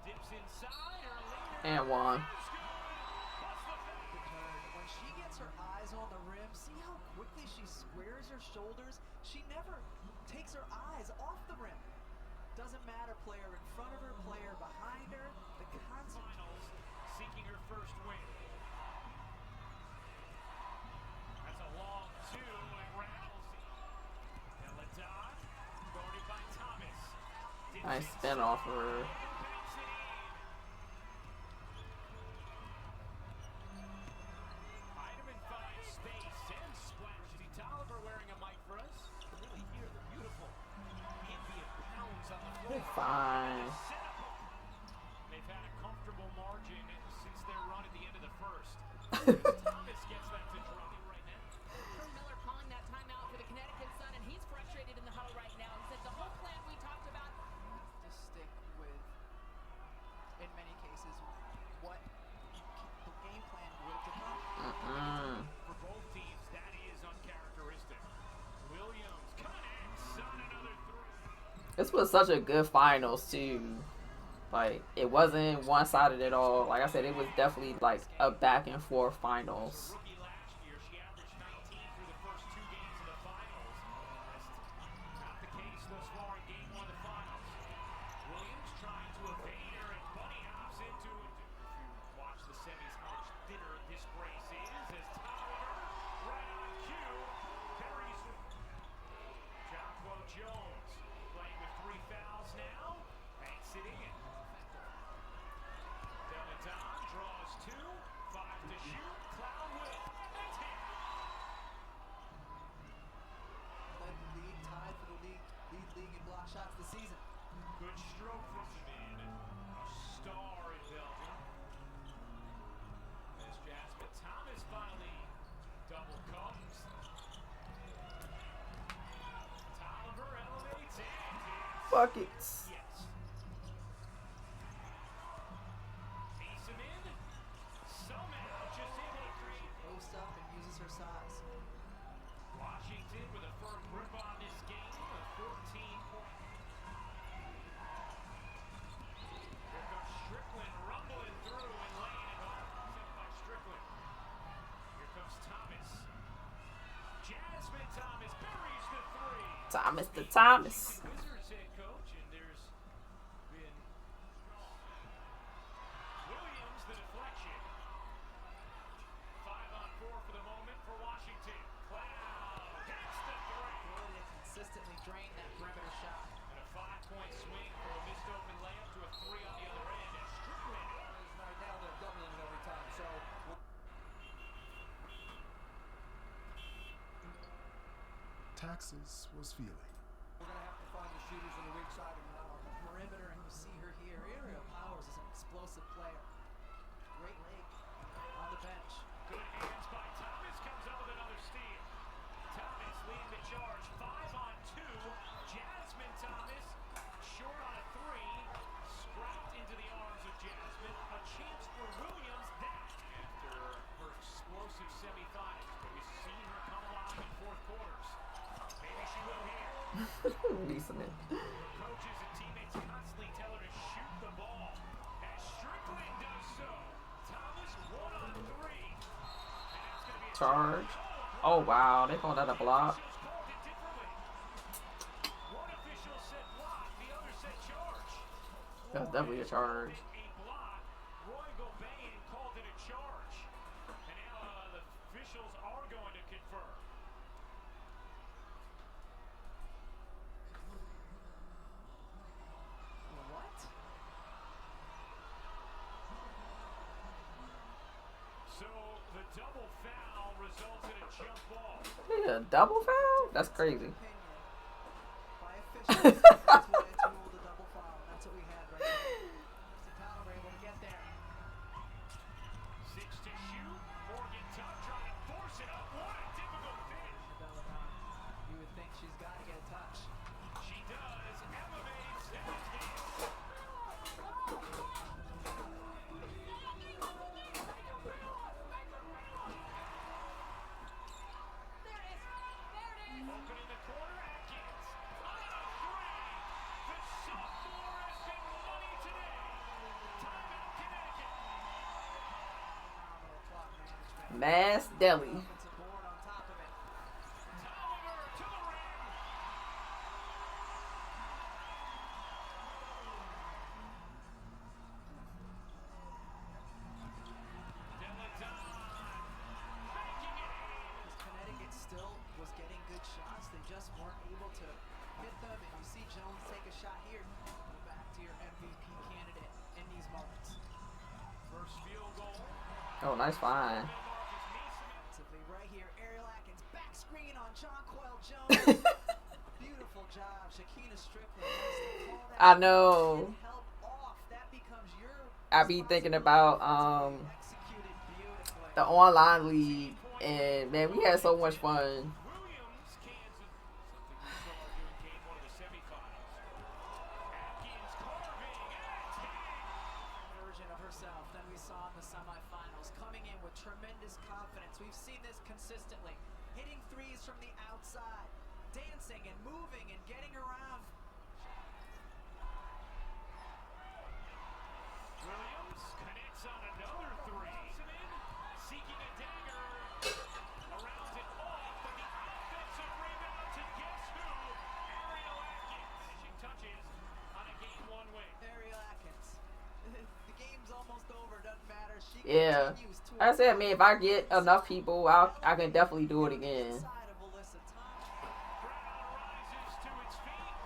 [SPEAKER 3] dips inside.
[SPEAKER 2] And one.
[SPEAKER 5] When she gets her eyes on the rim, see how quickly she squares her shoulders? She never takes her eyes off the rim. Doesn't matter, player in front of her, player behind her. The concept.
[SPEAKER 3] Finals, seeking her first win.
[SPEAKER 13] long two and rattles. Ellena Delle Donne guarded by Thomas.
[SPEAKER 2] Nice spin off of her.
[SPEAKER 13] Heidemann finds space and splash. See Tolliver wearing a mic for us. Really hear the beautiful ambient pounds on the floor.
[SPEAKER 2] Fine.
[SPEAKER 13] They've had a comfortable margin since their run at the end of the first. Thomas gets them to drop it right now.
[SPEAKER 3] Kurt Miller calling that timeout for the Connecticut Sun, and he's frustrated in the huddle right now. He said the whole plan we talked about.
[SPEAKER 5] To stick with, in many cases, what the game plan would to come.
[SPEAKER 13] For both teams, that is uncharacteristic. Williams connects on another three.
[SPEAKER 2] This was such a good finals too. Like, it wasn't one-sided at all. Like I said, it was definitely like a back and forth finals.
[SPEAKER 13] Rookie last year, she averaged 19 through the first two games of the finals. That's not the case thus far in game one of the finals. Williams trying to evade her and bunny hops into it. If you watch the semis, how much thinner this brace is as Tolliver, right on cue, buries the Jonquil Jones playing with 3 fouls now. Banks it in. Ellena Delle Donne draws 2, 5 to shoot. Cloud will. That's it.
[SPEAKER 5] Led the league, tied for the lead in block shots this season.
[SPEAKER 13] Good stroke from Min. A star in Belgium. As Jasmine Thomas finally double comes. Tolliver elevates and
[SPEAKER 2] Buckets.
[SPEAKER 13] yes. Pace him in. Somehow just able to create.
[SPEAKER 5] Post up and uses her size.
[SPEAKER 13] Washington with a firm grip on this game. A 14-point. Here comes Strickland rumbling through and laying it home. Set by Strickland. Here comes Thomas. Jasmine Thomas buries the three.
[SPEAKER 2] Thomas to Thomas.
[SPEAKER 13] Wizards head coach, and there's been Williams the deflection. 5 on 4 for the moment for Washington. Cloud gets the three.
[SPEAKER 5] Ability to consistently drain that perimeter shot.
[SPEAKER 13] And a 5-point swing for a missed open layup to a 3 on the other end. And Strickland.
[SPEAKER 5] Right now they're doubling it every time. So
[SPEAKER 14] Taxes was feeling.
[SPEAKER 5] we're gonna have to find the shooters on the weak side of the perimeter, and you see her here. Ariel Powers is an explosive player. Great leg on the bench.
[SPEAKER 13] Good hands by Thomas. Comes up with another steal. Thomas leading the charge. 5 on 2. Jasmine Thomas short on a 3. Scrapped into the arms of Jasmine. A chance for Williams. That after her explosive semifinals. But we've seen her come alive in fourth quarters. Maybe she will here.
[SPEAKER 2] Lisa, man.
[SPEAKER 13] Coaches and teammates constantly tell her to shoot the ball. As Strickland does so. Thomas 1 on 3. And that's going to be a
[SPEAKER 2] Charge. Oh wow, they called that a block.
[SPEAKER 13] Officials called it differently. One official said block, the other said charge.
[SPEAKER 2] That's definitely a charge.
[SPEAKER 13] A block. Roy Gobain called it a charge. And now the officials are going to confirm.
[SPEAKER 5] What?
[SPEAKER 13] So the double foul results in a jump ball.
[SPEAKER 2] Yeah, double foul? That's crazy.
[SPEAKER 5] Opinion by officials. That's what it's ruled a double foul. That's what we had right there. So Tolliver able to get there.
[SPEAKER 13] 6 to shoot. Morgan Tuck trying to force it up. What a difficult finish.
[SPEAKER 5] Ellena Delle Donne. You would think she's got to get a touch.
[SPEAKER 13] She does. Elevates. And opening the corner, Atkins. On a 3. The sophomore has been money today. Timeout, Connecticut.
[SPEAKER 5] Phenomenal clock management.
[SPEAKER 2] Mass Deli.
[SPEAKER 5] Offensive board on top of it.
[SPEAKER 13] Tolliver to the rim. Delle Donne making it.
[SPEAKER 5] This Connecticut shot here. Go back to your MVP candidate in these moments.
[SPEAKER 13] First field goal.
[SPEAKER 2] Oh, nice find.
[SPEAKER 5] Defensively, right here, Ariel Atkins back screen on John Coyle Jones. Beautiful job, Shakina Strickland.
[SPEAKER 2] I know.
[SPEAKER 5] Help off. That becomes your
[SPEAKER 2] I be thinking about the online league, and man, we had so much fun.
[SPEAKER 13] Williams, Kansas. Something we saw during game one of the semifinals. Atkins carving attack.
[SPEAKER 5] Version of herself than we saw in the semifinals, coming in with tremendous confidence. We've seen this consistently, hitting threes from the outside, dancing and moving and getting around.
[SPEAKER 13] Williams connects on another three. Seeking a dagger. Around it off, but the offensive rebound to guess who? Ariel Atkins. Finishing touches on a game one win.
[SPEAKER 5] Ariel Atkins. The game's almost over, doesn't matter. She
[SPEAKER 2] Yeah,
[SPEAKER 5] continues to
[SPEAKER 2] like I said, man, if I get enough people, I can definitely do it again.
[SPEAKER 5] side of Alyssa Thomas.
[SPEAKER 13] Crowd rises to its feet.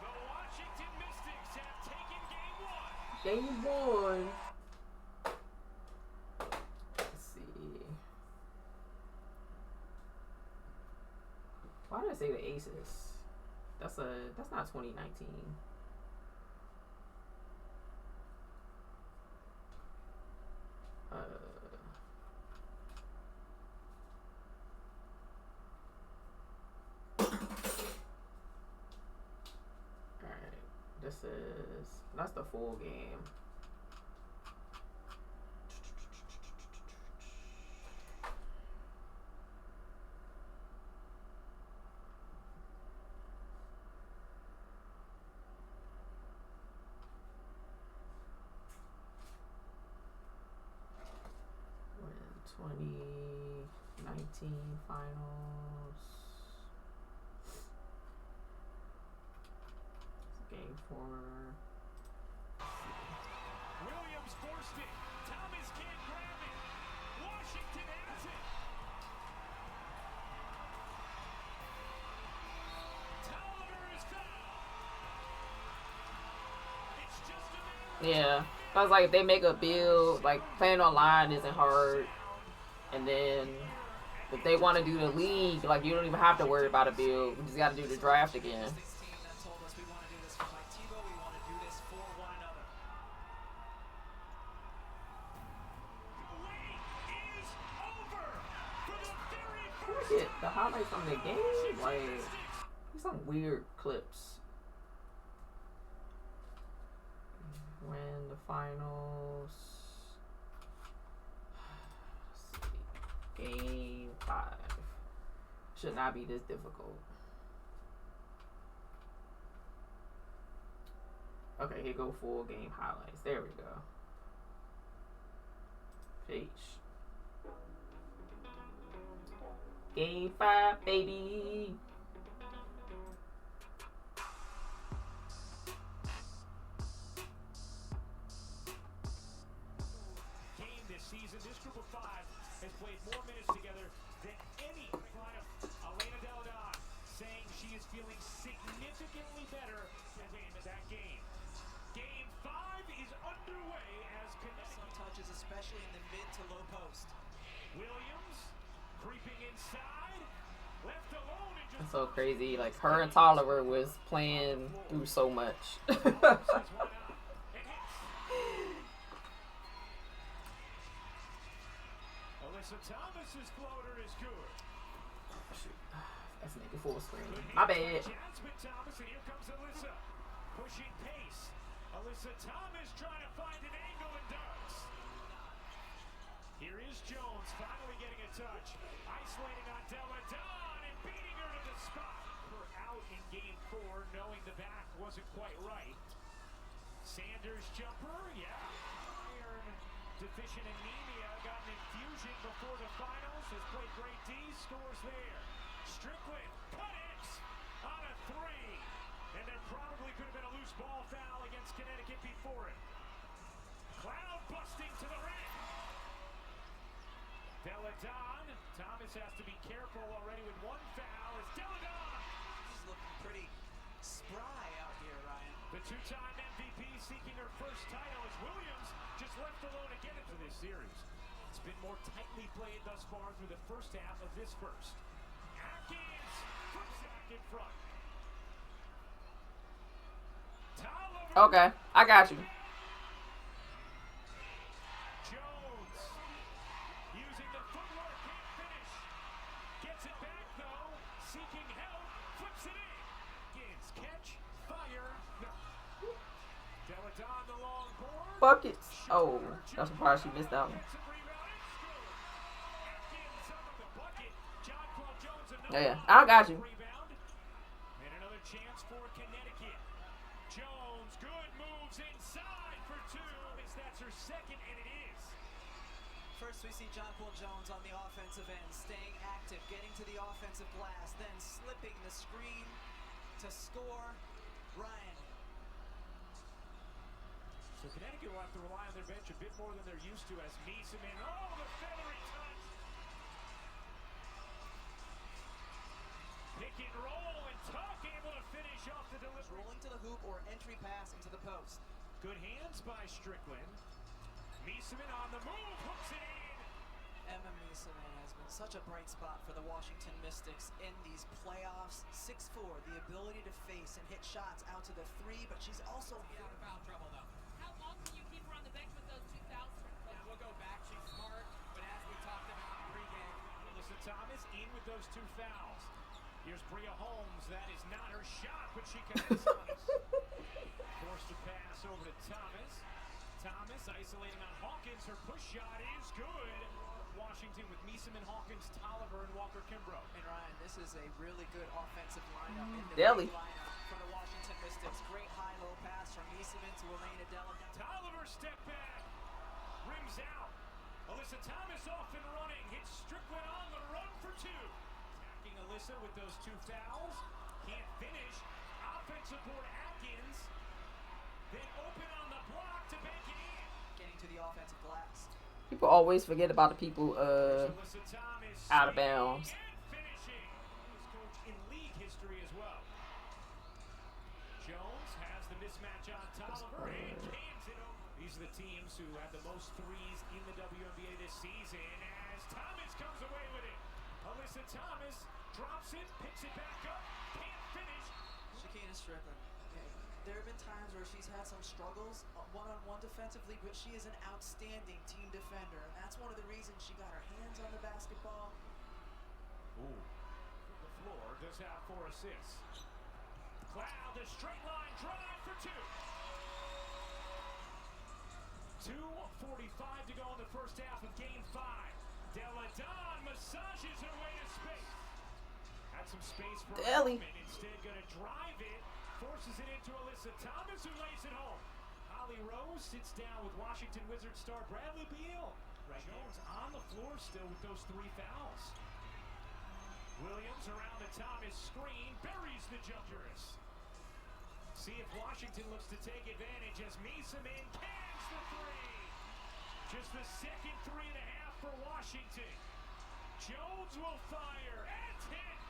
[SPEAKER 13] The Washington Mystics have taken game one.
[SPEAKER 2] Game one. Let's see. Why did I say the Aces? That's not 2019. Alright, that's the full game. When 2019 finals. Game 4.
[SPEAKER 13] Williams forced it. Thomas can't grab it. Washington has it. Tolliver is fouled. It's just a matter.
[SPEAKER 2] Yeah, I was like, if they make a build, like playing online isn't hard, and then if they want to do the league, like you don't even have to worry about a build. You just got to do the draft again. Shit, the highlights from the game, like some weird clips. Win the finals. Let's see. Game 5 should not be this difficult. Okay, here go full game highlights. There we go. Page. Game 5, baby.
[SPEAKER 13] Game this season, this group of 5 has played more minutes together than any lineup. Ellena Delle Donne saying she is feeling significantly better at the end of that game. Game 5 is underway as
[SPEAKER 5] Some touches, especially in the mid to low post.
[SPEAKER 13] Williams creeping inside, left alone and just
[SPEAKER 2] It's so crazy. Like her and Tolliver was playing through so much.
[SPEAKER 13] Alyssa Thomas's floater is good.
[SPEAKER 2] Let's make it full screen. My bad.
[SPEAKER 13] Jasmine Thomas, and here comes Alyssa. Pushing pace. Alyssa Thomas trying to find an angle and does. Here is Jones finally getting a touch. Isolating on Delle Donne and beating her to the spot. We're out in game 4 knowing the back wasn't quite right. Sanders jumper, yeah. Iron deficient anemia got an infusion before the finals. Has played great D, scores there. Strickland connects on a 3. And there probably could have been a loose ball foul against Connecticut before it. Cloud busting to the rim. Delle Donne. Thomas has to be careful already with one foul as Delle Donne advantage of this series. It's been more tightly played thus far through the first half of this first. Atkins puts that in front.
[SPEAKER 2] Okay, I got you.
[SPEAKER 13] Jones using the footwork, can't finish. Gets it back though, seeking help, flips it in. Atkins, catch, fire, no. Delle Donne the long board.
[SPEAKER 2] Buckets. Oh, I'm surprised she missed that one. Yeah, I got you.
[SPEAKER 13] And another chance for Connecticut. Jones, good moves inside for two. That's her second, and it is.
[SPEAKER 5] First, we see John Paul Jones on the offensive end, staying active, getting to the offensive glass, then slipping the screen to score. Ryan.
[SPEAKER 13] So Connecticut will have to rely on their bench a bit more than they're used to as Meeseman. Oh, the feathery touch. Pick and roll, and Tuck able to finish off the delivery.
[SPEAKER 5] Rolling to the hoop or entry pass into the post.
[SPEAKER 13] Good hands by Strickland. Meeseman on the move, hooks it in.
[SPEAKER 5] Emma Meeseman has been such a bright spot for the Washington Mystics in these playoffs. 6'4", the ability to face and hit shots out to the three, but she's also
[SPEAKER 3] out of foul trouble though. How long can you keep her on the bench with those 2 fouls?
[SPEAKER 5] Yeah, we'll go back. She's smart, but as we talked about pregame,
[SPEAKER 13] Alyssa Thomas in with those 2 fouls. Here's Bria Holmes. That is not her shot, but she connects on us. Forced to pass over to Thomas. Thomas isolating on Hawkins. Her push shot is good. Washington with Meeseman, Hawkins, Tolliver, and Walker Kimbrough.
[SPEAKER 5] And Ryan, this is a really good offensive lineup in the
[SPEAKER 2] Deli.
[SPEAKER 5] lineup for the Washington Mystics. Great high-low pass from Meeseman to Ellena Delle Donne.
[SPEAKER 13] Tolliver step back. Rims out. Alyssa Thomas off and running. Hits Strickland on the run for 2. Attacking Alyssa with those 2 fouls. Can't finish. Offensive board Atkins. Then open on the block to bank it in.
[SPEAKER 5] Getting to the offensive glass.
[SPEAKER 2] People always forget about the people
[SPEAKER 13] Alyssa Thomas
[SPEAKER 2] out of bounds.
[SPEAKER 13] and finishing. His coach in league history as well. Jones has the mismatch on Tolliver and cans it over. These are the teams who have the most threes in the WNBA this season as Thomas comes away with it. Alyssa Thomas drops it, picks it back up, can't finish.
[SPEAKER 5] Shakina Strickland. There have been times where she's had some struggles one-on-one defensively, but she is an outstanding team defender, and that's one of the reasons she got her hands on the basketball.
[SPEAKER 13] Ooh, from the floor, does have 4 assists. Cloud, the straight line drive for 2. 2:45 to go in the first half of Game 5. Delle Donne massages her way to space. Had some space for
[SPEAKER 2] Deli.
[SPEAKER 13] a moment, instead gonna drive it. Forces it into Alyssa Thomas, who lays it home. Holly Rose sits down with Washington Wizards star Bradley Beal. Jones on the floor still with those 3 fouls. Williams around the Thomas screen, buries the jumpers. See if Washington looks to take advantage as Meeseman cans the 3. Just the second 3.5 for Washington. Jones will fire and hit.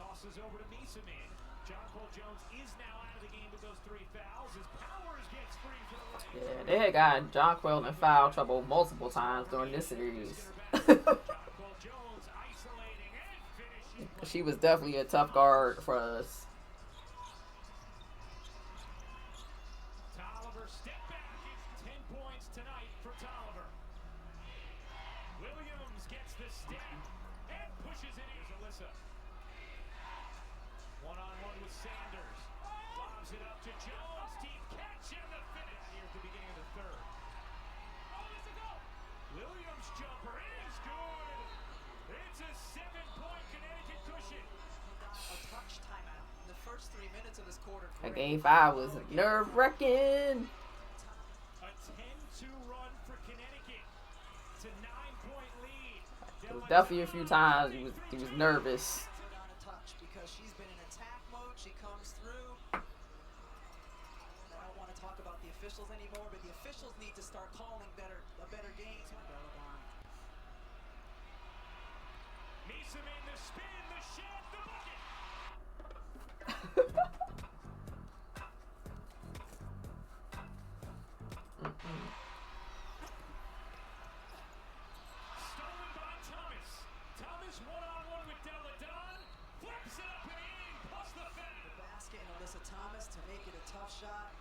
[SPEAKER 13] Tosses over to Meeseman. John Paul Jones is now out of the game with those 3 fouls as Powers gets free for the
[SPEAKER 2] Yeah, they had gotten John Quill in foul trouble multiple times during this series. She was definitely a tough guard for us.
[SPEAKER 13] Tolliver step back is 10 points tonight for Tolliver. Williams gets the step and pushes it in. Alyssa. One-on-one with Sanders. Lobs it up to Jones. Deep catch and the finish here at the beginning of the 3rd. Oh, there's a goal. Williams jumper is good. It's a 7-point Connecticut cushion.
[SPEAKER 5] A touch timeout. In the first 3 minutes of this quarter.
[SPEAKER 2] That Game 5 was nerve-wracking.
[SPEAKER 13] A 10-2 run for Connecticut. It's a 9-point lead.
[SPEAKER 2] It was definitely a few times he was nervous.
[SPEAKER 5] On a touch because she's been in attack mode. She comes through. I don't want to talk about the officials anymore, but the officials need to start calling a better game.
[SPEAKER 13] Meeseman, the spin, the shot, the bucket.
[SPEAKER 5] make it a tough shot.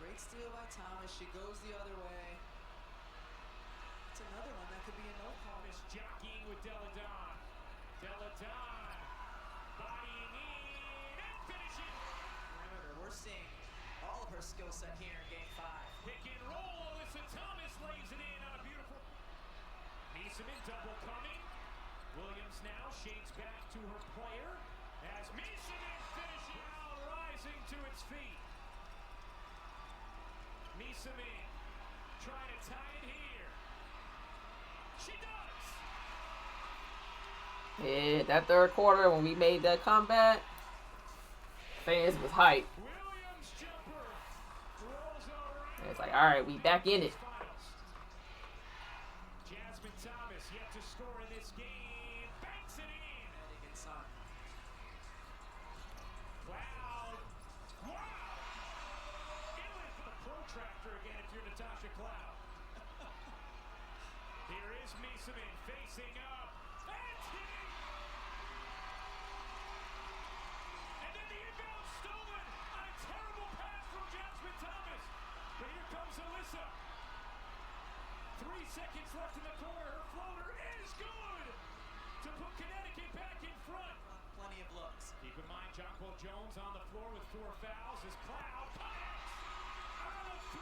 [SPEAKER 5] Great steal by Thomas. She goes the other way. It's another one that could be a no call.
[SPEAKER 13] Thomas jockeying with Delle Donne. Delle Donne bodying in and finishing.
[SPEAKER 5] Perimeter. We're seeing all of her skill set here in Game 5.
[SPEAKER 13] Pick and roll. Alyssa Thomas lays it in on a beautiful. Miesemann double coming. Williams now shades back to her player as Miesemann finishes. Now rising to its feet. Miesemann trying to tie it here. She does.
[SPEAKER 2] Yeah, that third quarter when we made that comeback, fans was hype.
[SPEAKER 13] Williams jumper rolls around.
[SPEAKER 2] It's like, all right, we back in it.
[SPEAKER 13] Jasmine Thomas yet to score in this game. Banks it in.
[SPEAKER 5] Connecticut Sun.
[SPEAKER 13] Cloud. Wow. Ellena for the protractor again if you're Natasha Cloud. Here is Miesemann facing up. That's hitting. And then the inbound stolen on a terrible pass from Jasmine Thomas. But here comes Alyssa. 3 seconds left in the quarter. Her floater is good to put Connecticut back in front.
[SPEAKER 5] Plenty of looks.
[SPEAKER 13] Keep in mind, Jonquil Jones on the floor with 4 fouls as Cloud connects out of 3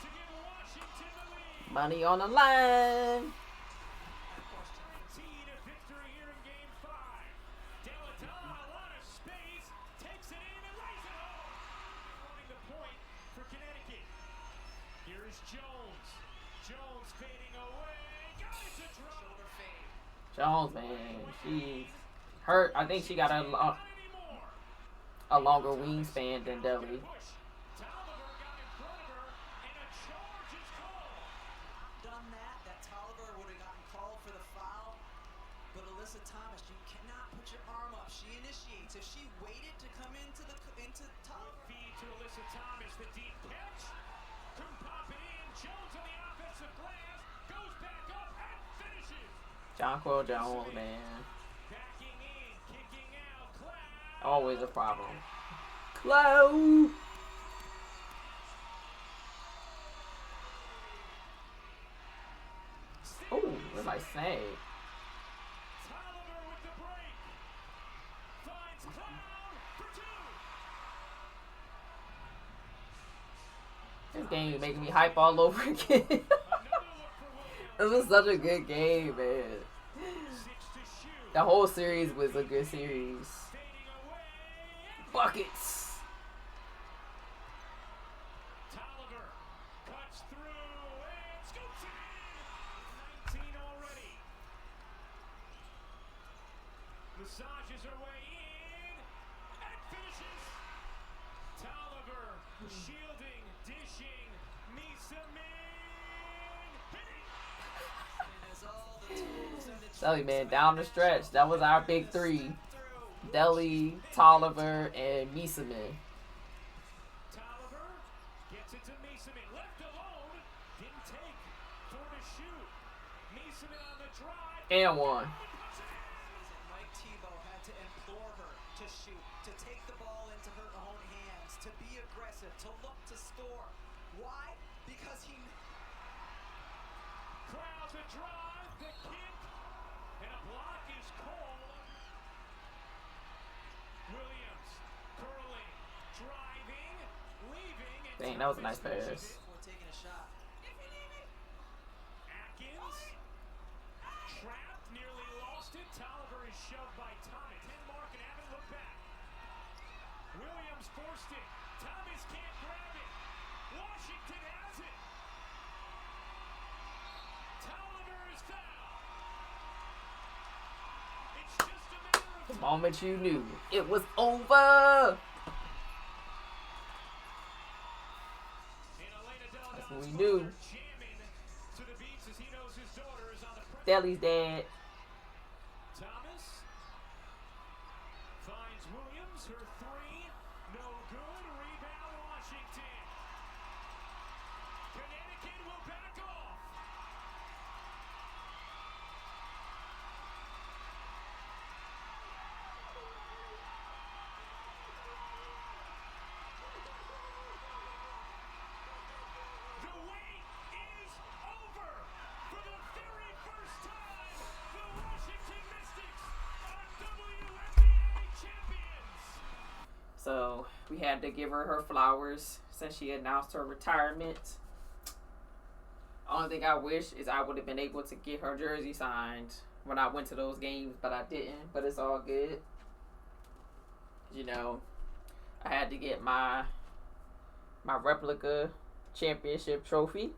[SPEAKER 13] to give Washington the lead.
[SPEAKER 2] Money on the line.
[SPEAKER 13] Guaranteed a victory here in Game 5. Delle Donne, a lot of space, takes it in and lays it home. Running the point for Connecticut. Here is Jones. Jones fading away. Got it to drop.
[SPEAKER 5] Shoulder fade.
[SPEAKER 2] Jones, man, she's hurt. I think she got
[SPEAKER 13] Not anymore.
[SPEAKER 2] a longer wingspan than Deli.
[SPEAKER 13] Push. Tolliver got in front of her, and a charge is called.
[SPEAKER 5] Done that Tolliver would have gotten called for the foul. But Alyssa Thomas, you cannot put your arm up. She initiates. If she waited to come into Tolliver.
[SPEAKER 13] Feed to Alyssa Thomas, the deep catch. Couldn't pop it in. Jones on the offensive glass. Goes back up and finishes.
[SPEAKER 2] Jonquil Jones, man,
[SPEAKER 13] Backing in, kicking out. Cloud.
[SPEAKER 2] always a problem. Cloud. Oh, what did I say?
[SPEAKER 13] Tolliver with the break. Finds Cloud for 2.
[SPEAKER 2] This game is making me hype all over again.
[SPEAKER 13] Another look for Williams.
[SPEAKER 2] This was such a good game, man.
[SPEAKER 13] 6 to shoot.
[SPEAKER 2] The whole series was a good series.
[SPEAKER 13] Fading away.
[SPEAKER 2] Buckets.
[SPEAKER 13] Tolliver cuts through and scoops it in. 19 already. Massages her way in and finishes. Tolliver shielding, dishing, Miesemann hitting.
[SPEAKER 5] And as all the tools and the
[SPEAKER 2] Tell you, man, down the stretch, that was our big 3. Deli, Tolliver, and Miesemann.
[SPEAKER 13] Tolliver gets it to Miesemann. Left alone. Didn't take 4 to shoot. Miesemann on the drive.
[SPEAKER 2] And one.
[SPEAKER 13] Puts it in.
[SPEAKER 5] Mike Tebow had to implore her to shoot, to take the ball into her own hands, to be aggressive, to look to score. Why? Because he
[SPEAKER 13] Crowds a drive, the kick, and a block is called. Williams curling, driving, leaving. And
[SPEAKER 2] Dang, that was a nice
[SPEAKER 13] Thomas
[SPEAKER 2] pass.
[SPEAKER 13] finishes.
[SPEAKER 5] before taking a shot.
[SPEAKER 13] Atkins trapped, nearly lost it. Tolliver is shoved by Thomas. 10 mark and haven't looked back. Williams forced it. Thomas can't grab it. Washington has it. Tolliver is fouled. It's just a matter of
[SPEAKER 2] The moment you knew it was over.
[SPEAKER 13] And Ellena Delle
[SPEAKER 2] That's what
[SPEAKER 13] Donne's
[SPEAKER 2] we knew.
[SPEAKER 13] father jamming to the beats as he knows his daughter is on the press.
[SPEAKER 2] Deli's dad.
[SPEAKER 13] Thomas finds Williams, her 3, no good. Rebound Washington. Connecticut will back off.
[SPEAKER 2] So we had to give her flowers since she announced her retirement. Only thing I wish is I would have been able to get her jersey signed when I went to those games, but I didn't. But it's all good. You know, I had to get my replica championship trophy.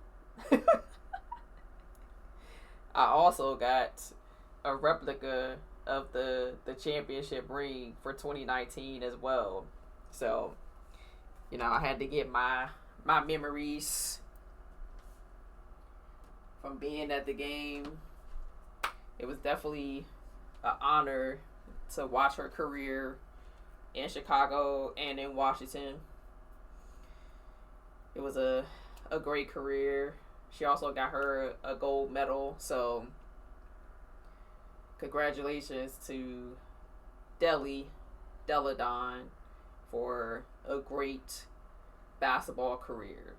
[SPEAKER 2] I also got a replica of the championship ring for 2019 as well. So, you know, I had to get my memories from being at the game. It was definitely an honor to watch her career in Chicago and in Washington. It was a great career. She also got her a gold medal. So congratulations to Delle Donne for a great basketball career.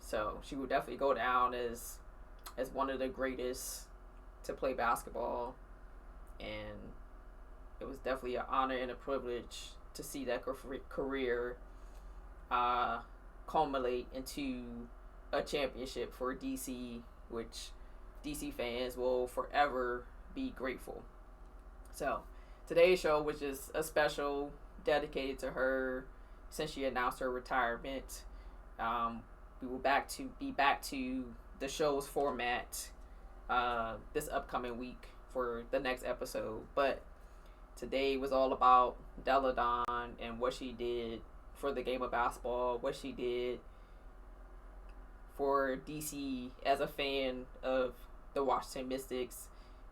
[SPEAKER 2] So she will definitely go down as one of the greatest to play basketball, and it was definitely an honor and a privilege to see that career culminate into a championship for DC, which DC fans will forever be grateful. So today's show was just a special dedicated to her since she announced her retirement. We will be back to the show's format this upcoming week for the next episode, but today was all about Delle Donne and what she did for the game of basketball, what she did for DC as a fan of the Washington Mystics,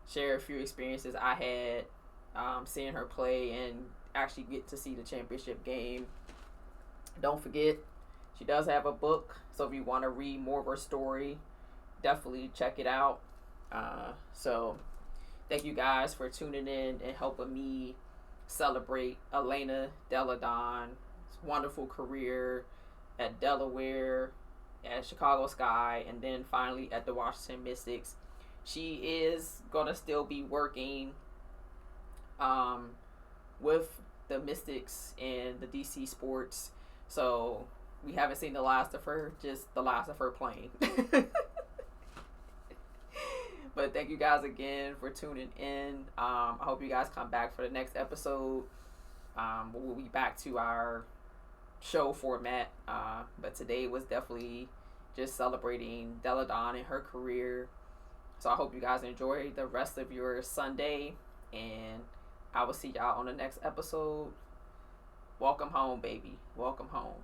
[SPEAKER 2] share a few experiences I had seeing her play and actually get to see the championship game. Don't forget, she does have a book, so if you want to read more of her story, definitely check it out. So thank you guys for tuning in and helping me celebrate Ellena Delle Donne's wonderful career at Delaware, at Chicago Sky, and then finally at the Washington Mystics. She is going to still be working with the Mystics and the DC sports. So we haven't seen the last of her, just the last of her playing. But thank you guys again for tuning in. I hope you guys come back for the next episode. We'll be back to our show format. But today was definitely just celebrating Delle Donne and her career. So I hope you guys enjoy the rest of your Sunday. And I will see y'all on the next episode. Welcome home, baby. Welcome home.